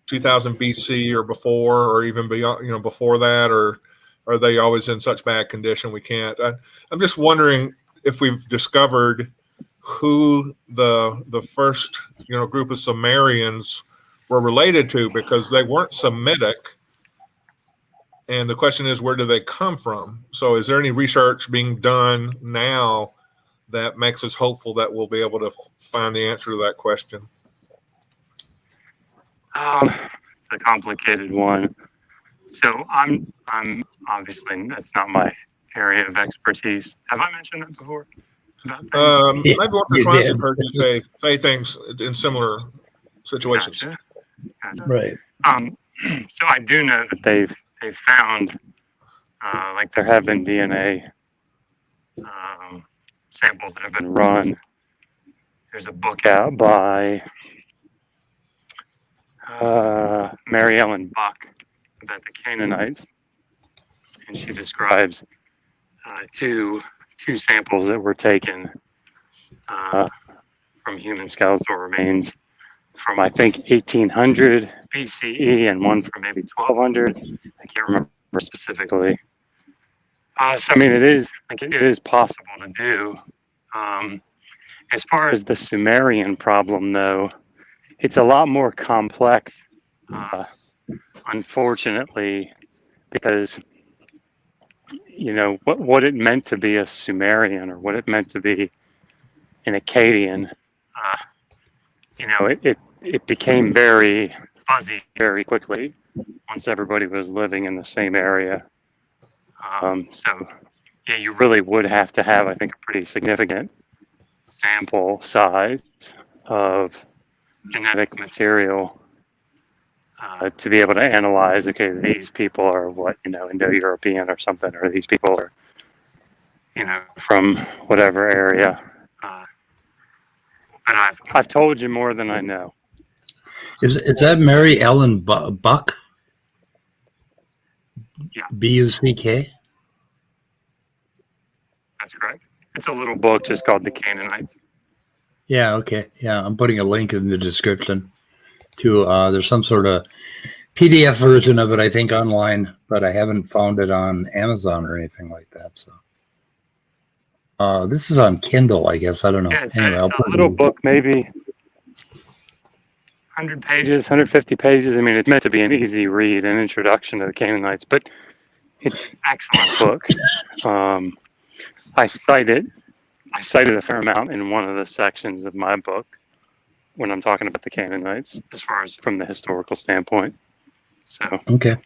2000 BC or before, or even beyond, before that, or are they always in such bad condition we can't? I'm just wondering if we've discovered who the first group of Sumerians were related to, because they weren't Semitic. And the question is, where do they come from? So is there any research being done now that makes us hopeful that we'll be able to find the answer to that question? It's a complicated one. So I'm obviously, that's not my area of expertise. Have I mentioned that before? Maybe once or twice I've heard you say things in similar situations. Gotcha. Right. So I do know that they've found like there have been DNA samples that have been run. There's a book out by Mary Ellen Buck about the Canaanites, and she describes two samples that were taken from human skeletal remains from, I think, 1800 BCE and one from maybe 1200. I can't remember specifically. So I mean, it is possible to do. As far as the Sumerian problem, though, it's a lot more complex, unfortunately, because what it meant to be a Sumerian or what it meant to be an Akkadian, it became very fuzzy very quickly once everybody was living in the same area. So yeah, you really would have to have, I think, a pretty significant sample size of genetic material to be able to analyze, okay, these people are what, Indo-European or something, or these people are, from whatever area. But I've told you more than I know. Is that Mary Ellen Buck? Yeah. Buck? That's correct. It's a little book just called The Canaanites. Yeah, okay. Yeah, I'm putting a link in the description to there's some sort of PDF version of it, I think, online, but I haven't found it on Amazon or anything like that. So this is on Kindle, I guess. I don't know. Yeah, it's, anyway, it's a little book, maybe 100 pages, 150 pages. I mean, it's meant to be an easy read, an introduction to the Canaanites, but it's an excellent book. I cited a fair amount in one of the sections of my book when I'm talking about the Canaanites, as far as from the historical standpoint. So okay.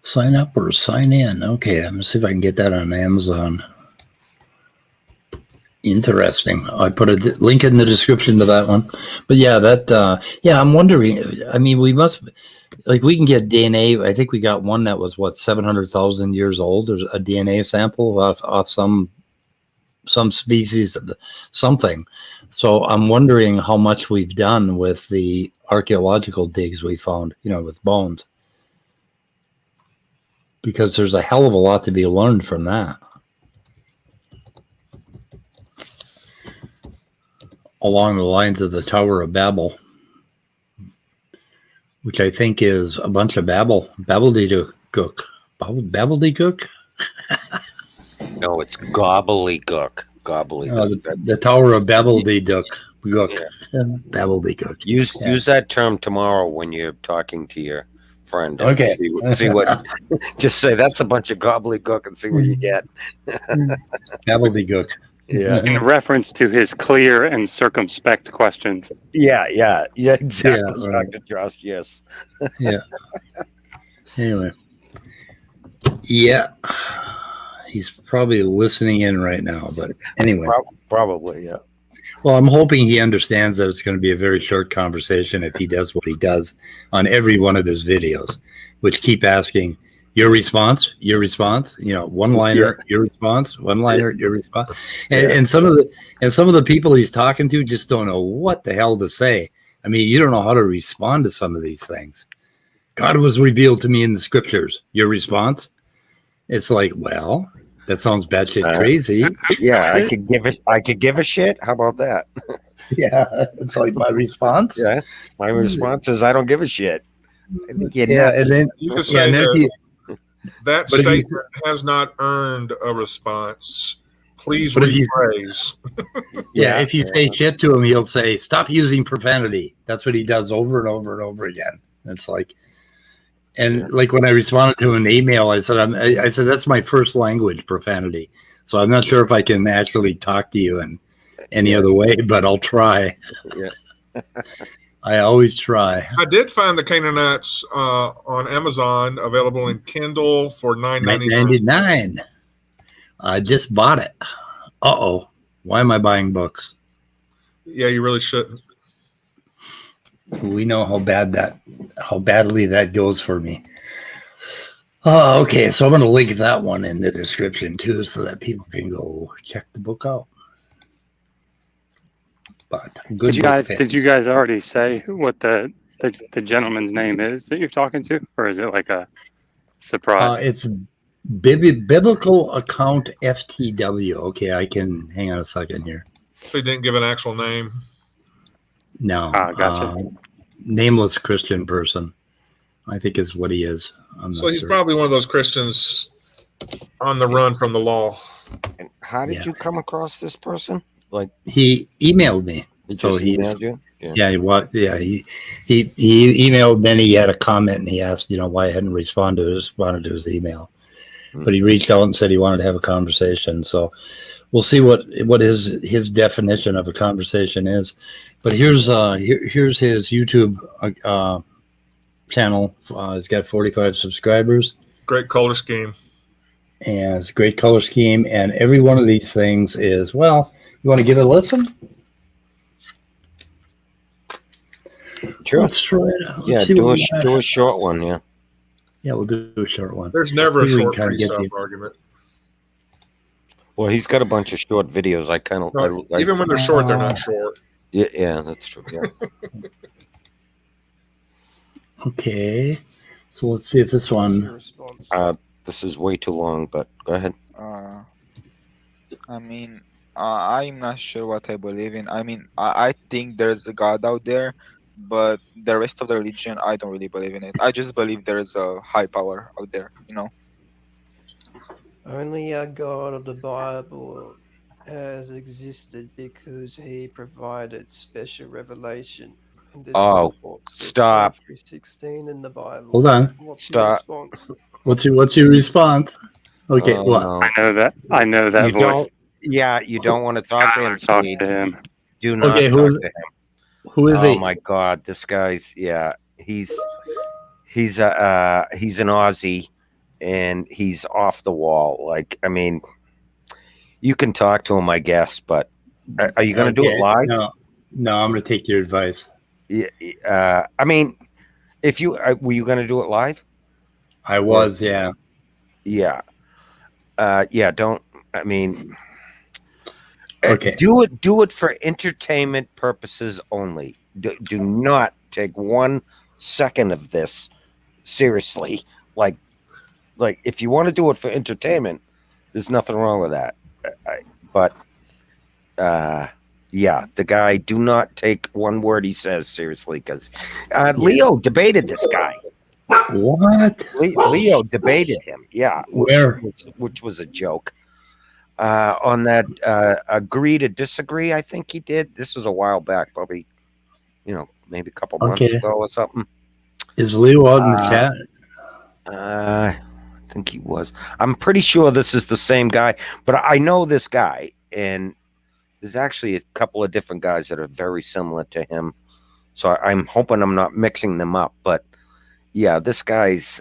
Sign up or sign in. Okay, I'm gonna see if I can get that on Amazon. Interesting. I put a link in the description to that one. But yeah, I'm wondering. I mean, we must, like, we can get DNA. I think we got one that was 700,000 years old. There's a DNA sample off some species of something. So I'm wondering how much we've done with the archaeological digs we found, with bones. Because there's a hell of a lot to be learned from that. Along the lines of the Tower of Babel, which I think is a bunch of babbledygook. Babbledygook? No, it's gobbledygook. Gobbledygook. The Tower of Babbledygook. Babbledygook. Use that term tomorrow when you're talking to your friend. Okay. See what. Just say that's a bunch of gobbledygook and see what you get. Babbledygook. Yeah. in reference to his clear and circumspect questions. Yeah, exactly. Yeah, right. Dr. Josh, yes. Yeah. Anyway. Yeah. He's probably listening in right now, but anyway. Probably, yeah. Well, I'm hoping he understands that it's going to be a very short conversation if he does what he does on every one of his videos, which keep asking, your response, one-liner, your response, one-liner, your response. And some of the people he's talking to just don't know what the hell to say. I mean, you don't know how to respond to some of these things. God was revealed to me in the scriptures. Your response? It's like, well, that sounds batshit crazy. Yeah, I could give a shit. How about that? Yeah, it's like my response. Yeah, my response is I don't give a shit. And then you could say that statement has not earned a response. Please rephrase. If you say shit to him, he'll say, "Stop using profanity." That's what he does over and over and over again. It's like. And like when I responded to an email, I said, that's my first language, profanity. So I'm not sure if I can actually talk to you in any other way, but I'll try. Yeah. I always try. I did find the Canaanites on Amazon, available in Kindle for $9.99. I just bought it. Uh-oh. Why am I buying books? Yeah, you really shouldn't. We know how badly that goes for me. Oh, okay. So I'm going to link that one in the description too, so that people can go check the book out. But good. Did you guys already say what the gentleman's name is that you're talking to, or is it like a surprise? It's Biblical Account FTW. Okay, I can hang on a second here. So he didn't give an actual name. No. Gotcha. Nameless Christian person, I think is what he is. So he's probably one of those Christians on the run from the law. And how did you come across this person? Like he emailed me. He emailed you? He emailed. Then he had a comment and he asked, why I hadn't responded to his email. But he reached out and said he wanted to have a conversation. So we'll see what his definition of a conversation is. But here's his YouTube channel. He's got 45 subscribers. Great color scheme. And it's a great color scheme. And every one of these things is, well, you want to give it a listen? Sure. Let's try it. Let's do a short one, yeah. Yeah, we'll do a short one. There's never a short pre-sub argument. Well, he's got a bunch of short videos. Even when they're short, they're not short. Yeah, that's true. Yeah. Okay, so let's see if this one. This is way too long, but go ahead. I mean, I'm not sure what I believe in. I mean, I think there's a God out there, but the rest of the religion, I don't really believe in it. I just believe there's a high power out there, you know? Only our God of the Bible has existed because he provided special revelation. And this stop. 3:16 in the Bible. Hold on. What's your response? What's your response? Okay, what? No. I know that You voice. don't. Yeah, you don't want to talk to him. Talk to him. Do not Okay, talk to him. Who is he? Oh my God, this guy's he's an Aussie, and he's off the wall. Like, I mean, you can talk to him, I guess, but are you going to do it live? No, I'm going to take your advice. I mean, if you were you going to do it live? I was, yeah. Yeah. Don't. I mean, okay. Do it for entertainment purposes only. Do not take 1 second of this seriously. Like if you want to do it for entertainment, there's nothing wrong with that. But the guy, do not take one word he says seriously, because Leo debated this guy. What? Leo debated him. Yeah. Where? Which was a joke. On that agree to disagree, I think he did. This was a while back, probably, maybe a couple months ago or something. Is Leo out in the chat? I think he was. I'm pretty sure this is the same guy, but I know this guy, and there's actually a couple of different guys that are very similar to him. So I'm hoping I'm not mixing them up, but yeah, this guy's.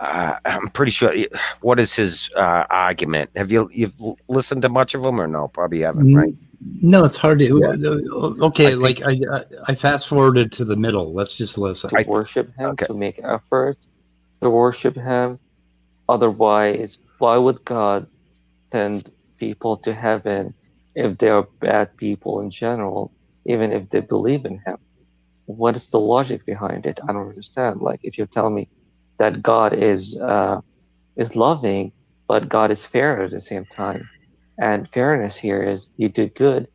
I'm pretty sure. What is his argument? You've listened to much of him or no? Probably haven't, right? No, it's hard to. Okay, I fast forwarded to the middle. Let's just listen. To worship him, to make effort to worship him. Otherwise, why would God send people to heaven if they are bad people in general, even if they believe in him? What is the logic behind it? I don't understand. Like, if you tell me that God is loving, but God is fair at the same time, and fairness here is you do good,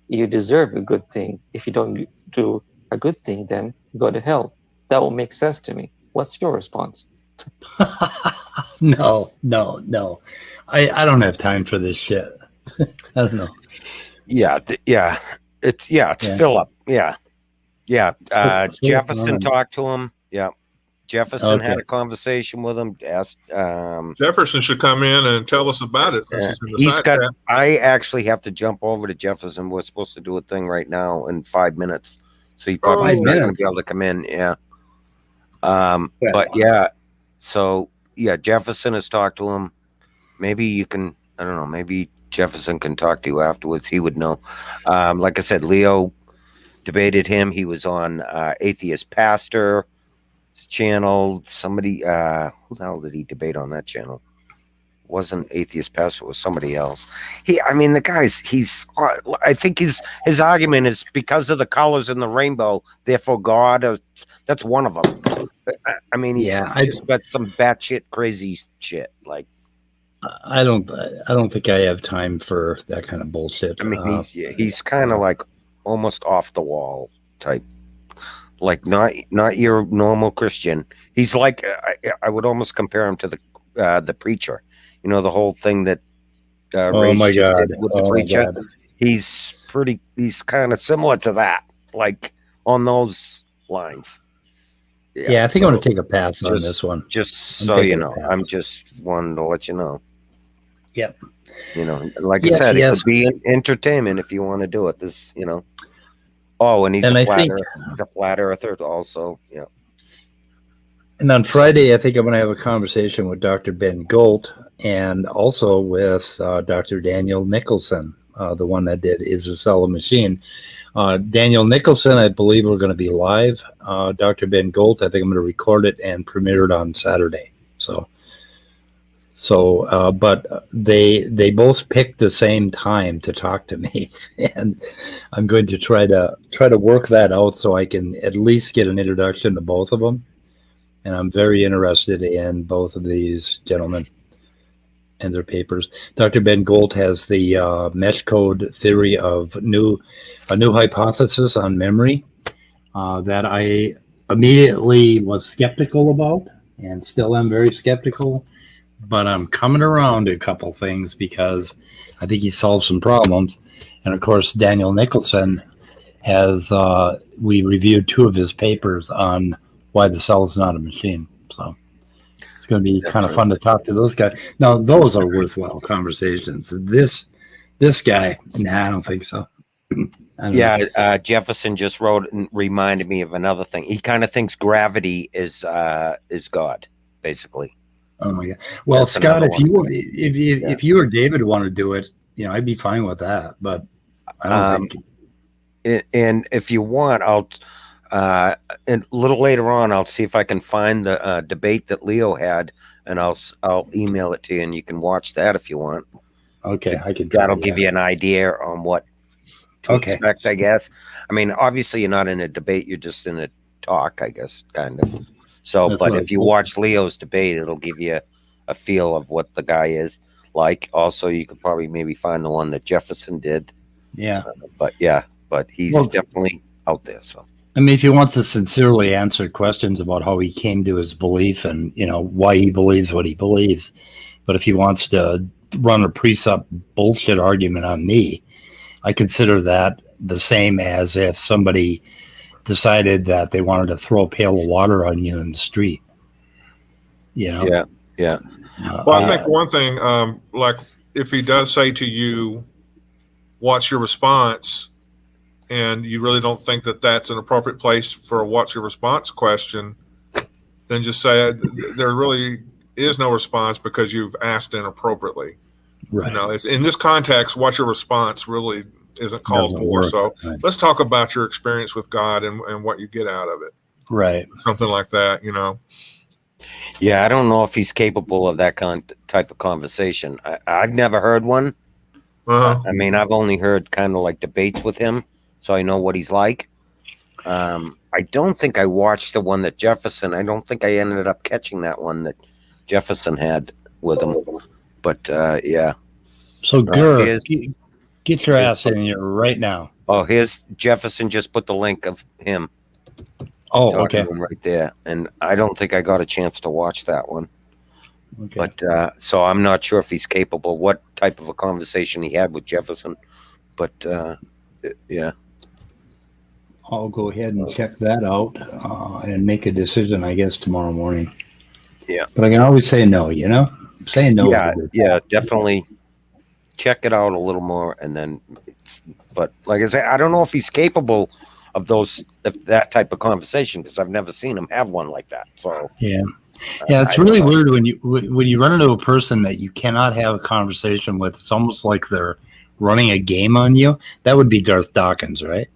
you deserve a good thing. If you don't do a good thing, then you go to hell. That will make sense to me. What's your response? No. I don't have time for this shit. I don't know. It's Philip. Jefferson talked to him. Yeah. Jefferson had a conversation with him. Asked, Jefferson should come in and tell us about it. I actually have to jump over to Jefferson. We're supposed to do a thing right now in 5 minutes, so he probably is not going to be able to come in. Yeah. But Jefferson has talked to him. Maybe you can. I don't know. Maybe Jefferson can talk to you afterwards. He would know. Like I said, Leo debated him. He was on Atheist Pastor channel. Somebody who the hell did he debate on that channel? Wasn't Atheist Pastor, it was somebody else. The guy's I think his argument is because of the colors in the rainbow, therefore God, that's one of them. He's just got some batshit crazy shit. Like, I don't think I have time for that kind of bullshit. He's kind of like almost off the wall type. Like not your normal Christian. He's like I would almost compare him to the preacher. The whole thing that oh my God did with the preacher. He's kind of similar to that, like on those lines. Yeah, I think I'm going to take a pass on this one. Just so you know, I'm just wanting to let you know. Yep. Like I said, it could be entertainment if you want to do it. This, Oh, and he's a flat earther also. Yeah. And on Friday, I think I'm going to have a conversation with Dr. Ben Golt and also with Dr. Daniel Nicholson, the one that did Is a Cell a Machine? Daniel Nicholson, I believe we're going to be live. Dr. Ben Golt, I think I'm going to record it and premiere it on Saturday. So So, but they both picked the same time to talk to me, and I'm going to try to work that out so I can at least get an introduction to both of them. And I'm very interested in both of these gentlemen and their papers. Dr. Ben Gold has the mesh code theory of a new hypothesis on memory that I immediately was skeptical about, and still am very skeptical. But I'm coming around to a couple things because I think he solved some problems. And of course, Daniel Nicholson has, we reviewed 2 of his papers on why the cell is not a machine. So it's going to be kind of fun to talk to those guys. Now, those are worthwhile conversations. This guy, nah, I don't think so. Jefferson just wrote and reminded me of another thing. He kind of thinks gravity is God, basically. Oh my God! Well, that's Scott, if you or David want to do it, I'd be fine with that. But I don't think. And if you want, I'll and a little later on, I'll see if I can find the debate that Leo had, and I'll email it to you, and you can watch that if you want. Okay, I could. That'll give you an idea on what to expect, I guess. I mean, obviously, you're not in a debate; you're just in a talk, I guess, kind of. So, that's but if you watch Leo's debate, it'll give you a feel of what the guy is like. Also, you could probably maybe find the one that Jefferson did. Yeah. But he's definitely out there. So, I mean, if he wants to sincerely answer questions about how he came to his belief and, why he believes what he believes, but if he wants to run a precept bullshit argument on me, I consider that the same as if somebody decided that they wanted to throw a pail of water on you in the street. Yeah. Well, I think one thing, like if he does say to you, what's your response? And you really don't think that that's an appropriate place for a what's your response question, then just say there really is no response because you've asked inappropriately. Right. It's in this context, what's your response really isn't called for. So let's talk about your experience with God and what you get out of it. Right. Something like that, Yeah, I don't know if he's capable of that type of conversation. I've never heard one. I mean, I've only heard kind of like debates with him, so I know what he's like. I don't think I watched the one that Jefferson. I don't think I ended up catching that one that Jefferson had with him. But yeah. So, Gur, get your ass in here right now. Oh, here's Jefferson. Just put the link of him. Oh, okay. Right there. And I don't think I got a chance to watch that one. Okay. But so I'm not sure if he's capable, what type of a conversation he had with Jefferson. But yeah. I'll go ahead and check that out and make a decision, I guess, tomorrow morning. Yeah. But I can always say no, Saying no. Yeah, definitely check it out a little more. And then, but like I say, I don't know if he's capable of that type of conversation because I've never seen him have one like that. So yeah, it's really weird when you run into a person that you cannot have a conversation with. It's almost like they're running a game on you. That would be Darth Dawkins, right?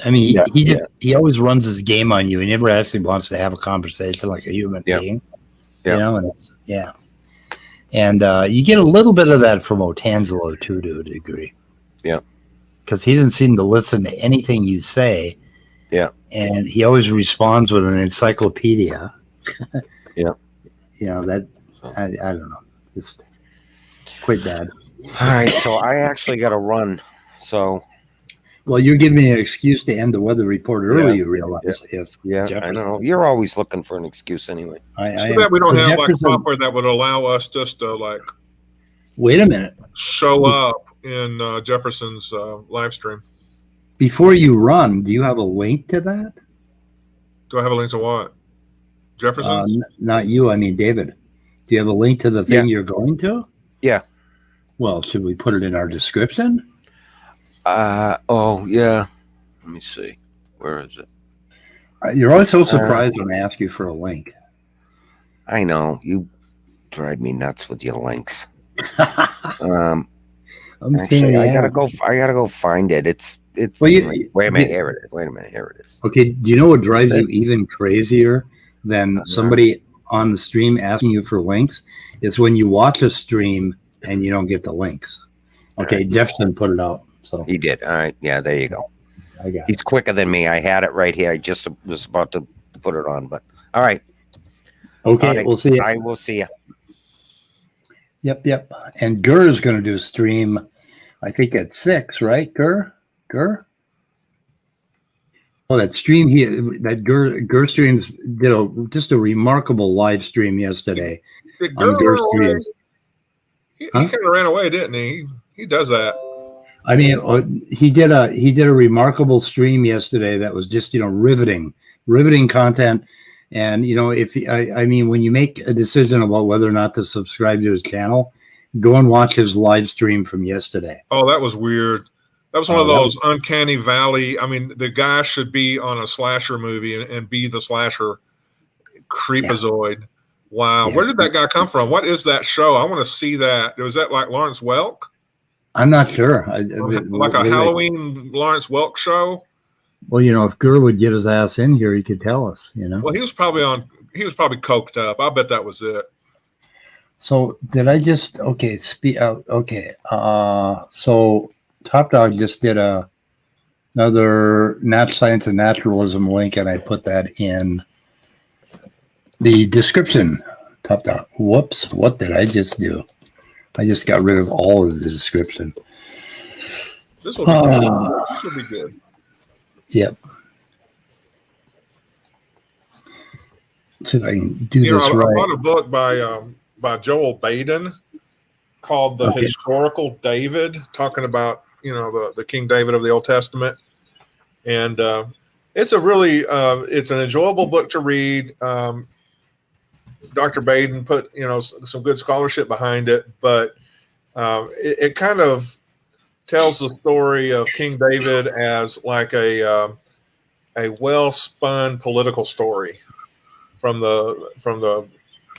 I mean, he always runs his game on you. He never actually wants to have a conversation like a human being. Yeah. And you get a little bit of that from Otangelo too, to a degree. Yeah. Because he doesn't seem to listen to anything you say. Yeah. And he always responds with an encyclopedia. Yeah. That I don't know. Just quite bad. All right. So I actually got to run. So. Well, you're giving me an excuse to end the weather report early, you realize. I know. You're always looking for an excuse anyway. So that we don't have like software that would allow us just to wait a minute. Show up in Jefferson's live stream. Before you run, do you have a link to that? Do I have a link to what? Jefferson? Not you. I mean, David. Do you have a link to the thing you're going to? Yeah. Well, should we put it in our description? Oh, yeah. Let me see. Where is it? You're always so surprised when I ask you for a link. I know. You drive me nuts with your links. Actually, I gotta go find it. It's wait a minute, here it is. Here it is. Okay, do you know what drives you even crazier than somebody on the stream asking you for links is when you watch a stream and you don't get the links. Okay, right. Jefferson put it out. So he did. All right. Yeah, there you go. I got He's quicker than me. I had it right here. I just was about to put it on, but all right. Okay, right. We'll see you. I will see you. Yep. And Gur is going to do a stream, I think at 6, right? Gur? Oh, that stream that Gur streams did just a remarkable live stream yesterday on Gur streams. He kind of ran away, didn't he? He does that. I mean, he did a remarkable stream yesterday that was just riveting content. And I mean, when you make a decision about whether or not to subscribe to his channel, go and watch his live stream from yesterday. Oh, that was weird. That was one of those uncanny valley. I mean, the guy should be on a slasher movie and be the slasher creepazoid. Yeah. Wow. Yeah. Where did that guy come from? What is that show? I want to see that. Was that like Lawrence Welk? I'm not sure. Like a Halloween Lawrence Welk show? Well, if Gur would get his ass in here, he could tell us, Well, he was probably coked up. I bet that was it. So did I just, okay, so Top Dog just did another Nat Science and Naturalism link, and I put that in the description. Top Dog. Whoops, what did I just do? I just got rid of all of the description. This will be good. This will be good. Yep. So if I can do this right. I bought a book by Joel Baden called The Historical David, talking about the King David of the Old Testament, and it's a really it's an enjoyable book to read. Dr. Baden put some good scholarship behind it, but it kind of tells the story of King David as like a well-spun political story from the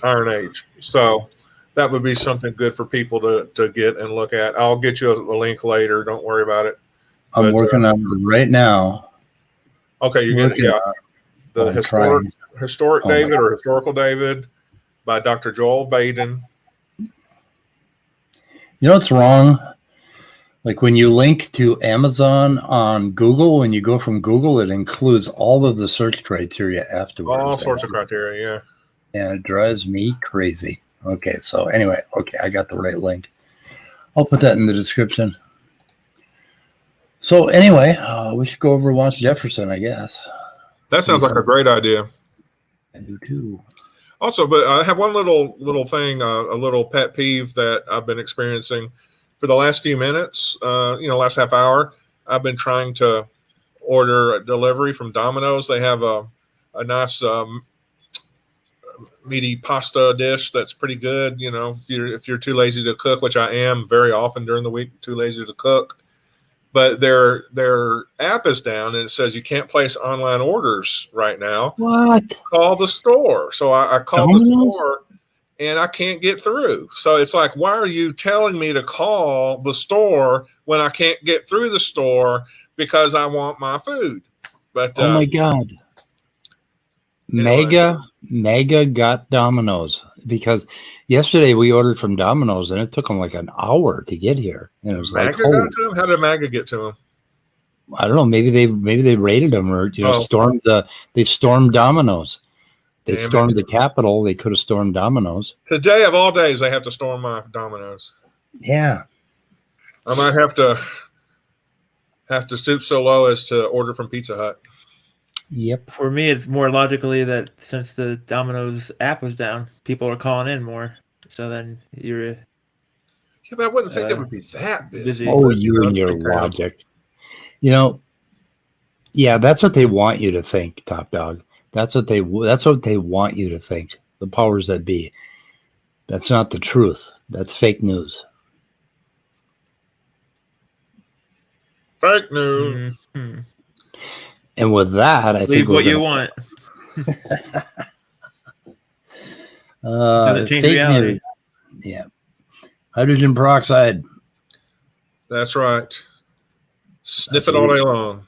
Iron Age. So that would be something good for people to get and look at. I'll get you a link later. Don't worry about it. I'm working on it right now. Okay, you get the historic David or historical David by Dr. Joel Baden. You know what's wrong? Like when you link to Amazon on Google, when you go from Google, it includes all of the search criteria afterwards. All sorts of criteria, yeah. And it drives me crazy. Okay, so anyway, I got the right link. I'll put that in the description. So anyway, we should go over and watch Jefferson, I guess. That sounds like a great idea. I do too. Also, but I have one little thing, a little pet peeve that I've been experiencing for the last few minutes. Last half hour, I've been trying to order a delivery from Domino's. They have a nice meaty pasta dish that's pretty good. If you're too lazy to cook, which I am very often during the week, too lazy to cook. But their app is down and it says you can't place online orders right now. What? Call the store. So I called the store and I can't get through. So it's like, why are you telling me to call the store when I can't get through the store because I want my food? But oh my God. Mega got Domino's because yesterday we ordered from Domino's and it took them like an hour to get here. And it was Maga got to him? How did Maga get to him? I don't know. Maybe they raided them or they stormed Domino's. They stormed the Capitol. They could have stormed Domino's. Today of all days, they have to storm my Domino's. Yeah. I might have to stoop so low as to order from Pizza Hut. Yep. For me, it's more logically that since the Domino's app was down, people are calling in more. So then you're. Yeah, but I wouldn't think it would be that busy. Oh, you and your logic. Yeah, that's what they want you to think, Top Dog. That's what they want you to think. The powers that be. That's not the truth. That's fake news. Fake news. Mm-hmm. And with that, I think what you want. Change reality. News. Yeah. Hydrogen peroxide. That's right. Sniff it all day long.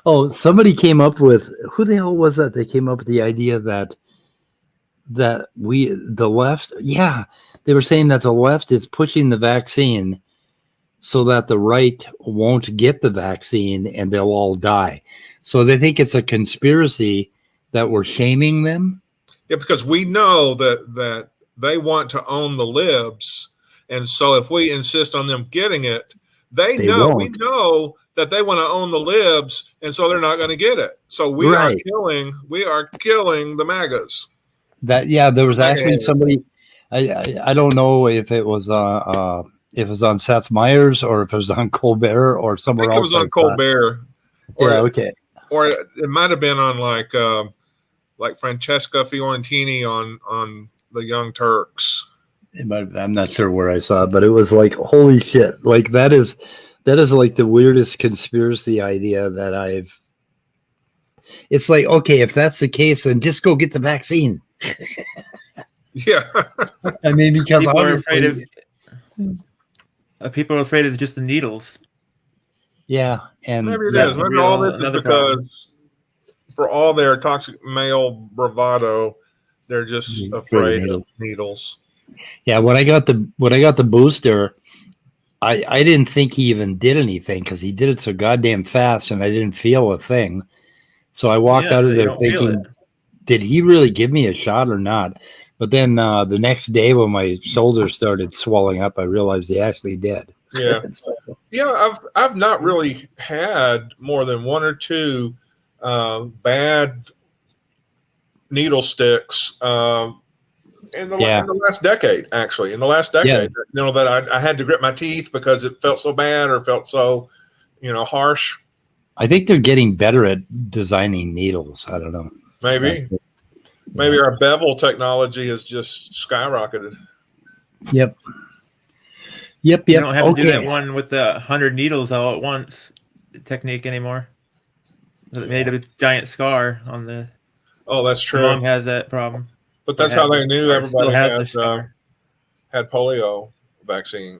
Oh, somebody came up with, who the hell was that? They came up with the idea that that the left, they were saying that the left is pushing the vaccine so that the right won't get the vaccine and they'll all die. So they think it's a conspiracy that we're shaming them. Yeah, because we know that they want to own the libs. And so if we insist on them getting it, we know that they want to own the libs, and so they're not going to get it. So we are killing the MAGAs. There was actually somebody, I don't know if it was on Seth Meyers or if it was on Colbert or somewhere else. It was on Colbert. Or it might have been on like Francesca Fiorentini on the Young Turks. I'm not sure where I saw it, but it was like, holy shit. Like that is like the weirdest conspiracy idea that it's like, okay, if that's the case, then just go get the vaccine. Yeah. I mean, because people are afraid of just the needles. Yeah. And maybe it is. Maybe all this is because for all their toxic male bravado, they're just afraid of needles. Yeah, when I got the booster, I didn't think he even did anything because he did it so goddamn fast, and I didn't feel a thing. So I walked out of there thinking, did he really give me a shot or not? But then the next day, when my shoulders started swelling up, I realized he actually did. Yeah, I've not really had more than one or two bad needle sticks. In the last decade, actually, that I had to grit my teeth because it felt so bad or felt so, harsh. I think they're getting better at designing needles. I don't know. Maybe our bevel technology has just skyrocketed. Yep. You don't have to do that one with the 100 needles all at once technique anymore. It made a giant scar on the. Oh, that's true. Mom has that problem. But that's how they knew everybody had polio vaccine.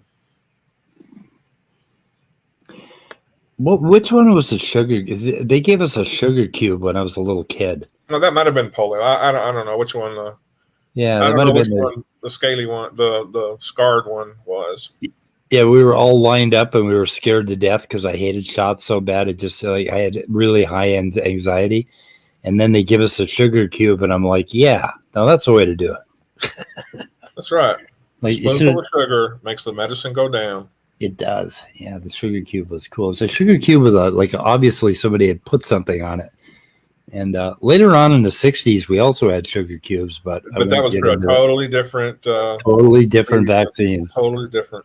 Well, which one was the sugar? They gave us a sugar cube when I was a little kid. No, that might have been polio. I don't know which one. That might have been the scaly one, the scarred one was. Yeah, we were all lined up and we were scared to death because I hated shots so bad. It just I had really high-end anxiety. And then they give us a sugar cube, and I'm like, yeah, no, that's the way to do it. That's right. Like, spoonful of sugar makes the medicine go down. It does. Yeah, the sugar cube was cool. It's a sugar cube with obviously somebody had put something on it. And later on in the 60s, we also had sugar cubes, but that was for a totally different vaccine. Totally different.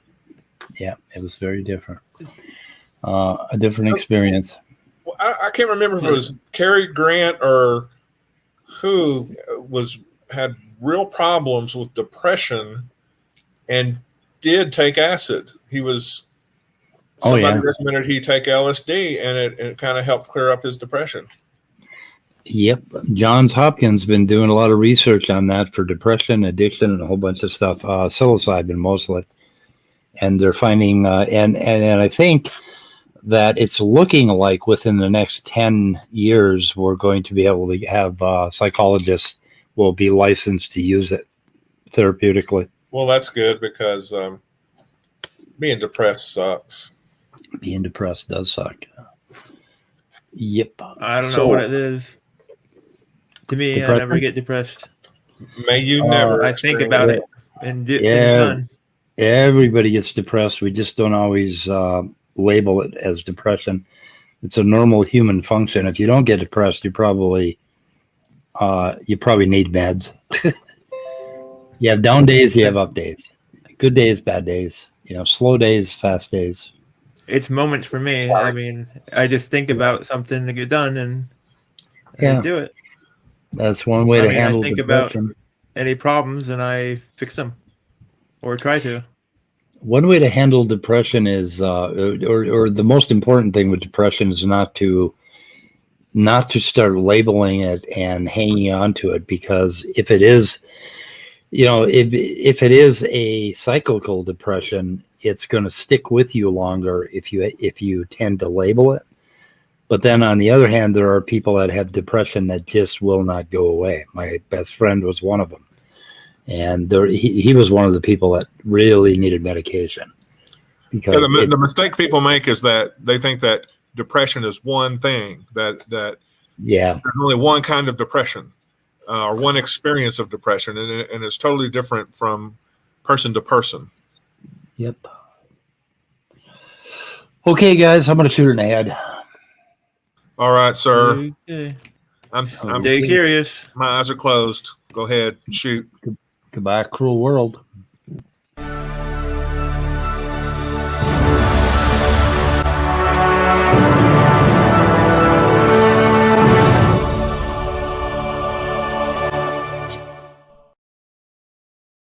Yeah, it was very different. A different experience. I can't remember if it was Cary Grant or who had real problems with depression and did take acid. Somebody recommended he take LSD, and it kind of helped clear up his depression. Yep. Johns Hopkins been doing a lot of research on that for depression, addiction, and a whole bunch of stuff. Psilocybin mostly. And they're finding, and I think that it's looking like within the next 10 years, we're going to be able to have psychologists will be licensed to use it therapeutically. Well, that's good because being depressed sucks. Being depressed does suck. Yep. I don't know what it is. To me, depression? I never get depressed. May you never. I think about it and done. Everybody gets depressed. We just don't always label it as depression. It's a normal human function. If you don't get depressed, you probably need meds. You have down days, you have up days. Good days, bad days. Slow days, fast days. It's moments for me. I mean, I just think about something to get done and I do it. That's one way to handle I think depression. about any problems and I fix them or try to. One way to handle depression is, or the most important thing with depression is not to start labeling it and hanging on to it, because if it is, if it is a cyclical depression, it's going to stick with you longer if you tend to label it. But then on the other hand, there are people that have depression that just will not go away. My best friend was one of them. And he was one of the people that really needed medication. Because the mistake people make is that they think that depression is one thing, that there's only one kind of depression or one experience of depression, and it's totally different from person to person. Yep. Okay, guys, I'm going to shoot an ad. All right, sir. Okay. I'm Stay curious. My eyes are closed. Go ahead, shoot. Goodbye, cruel world.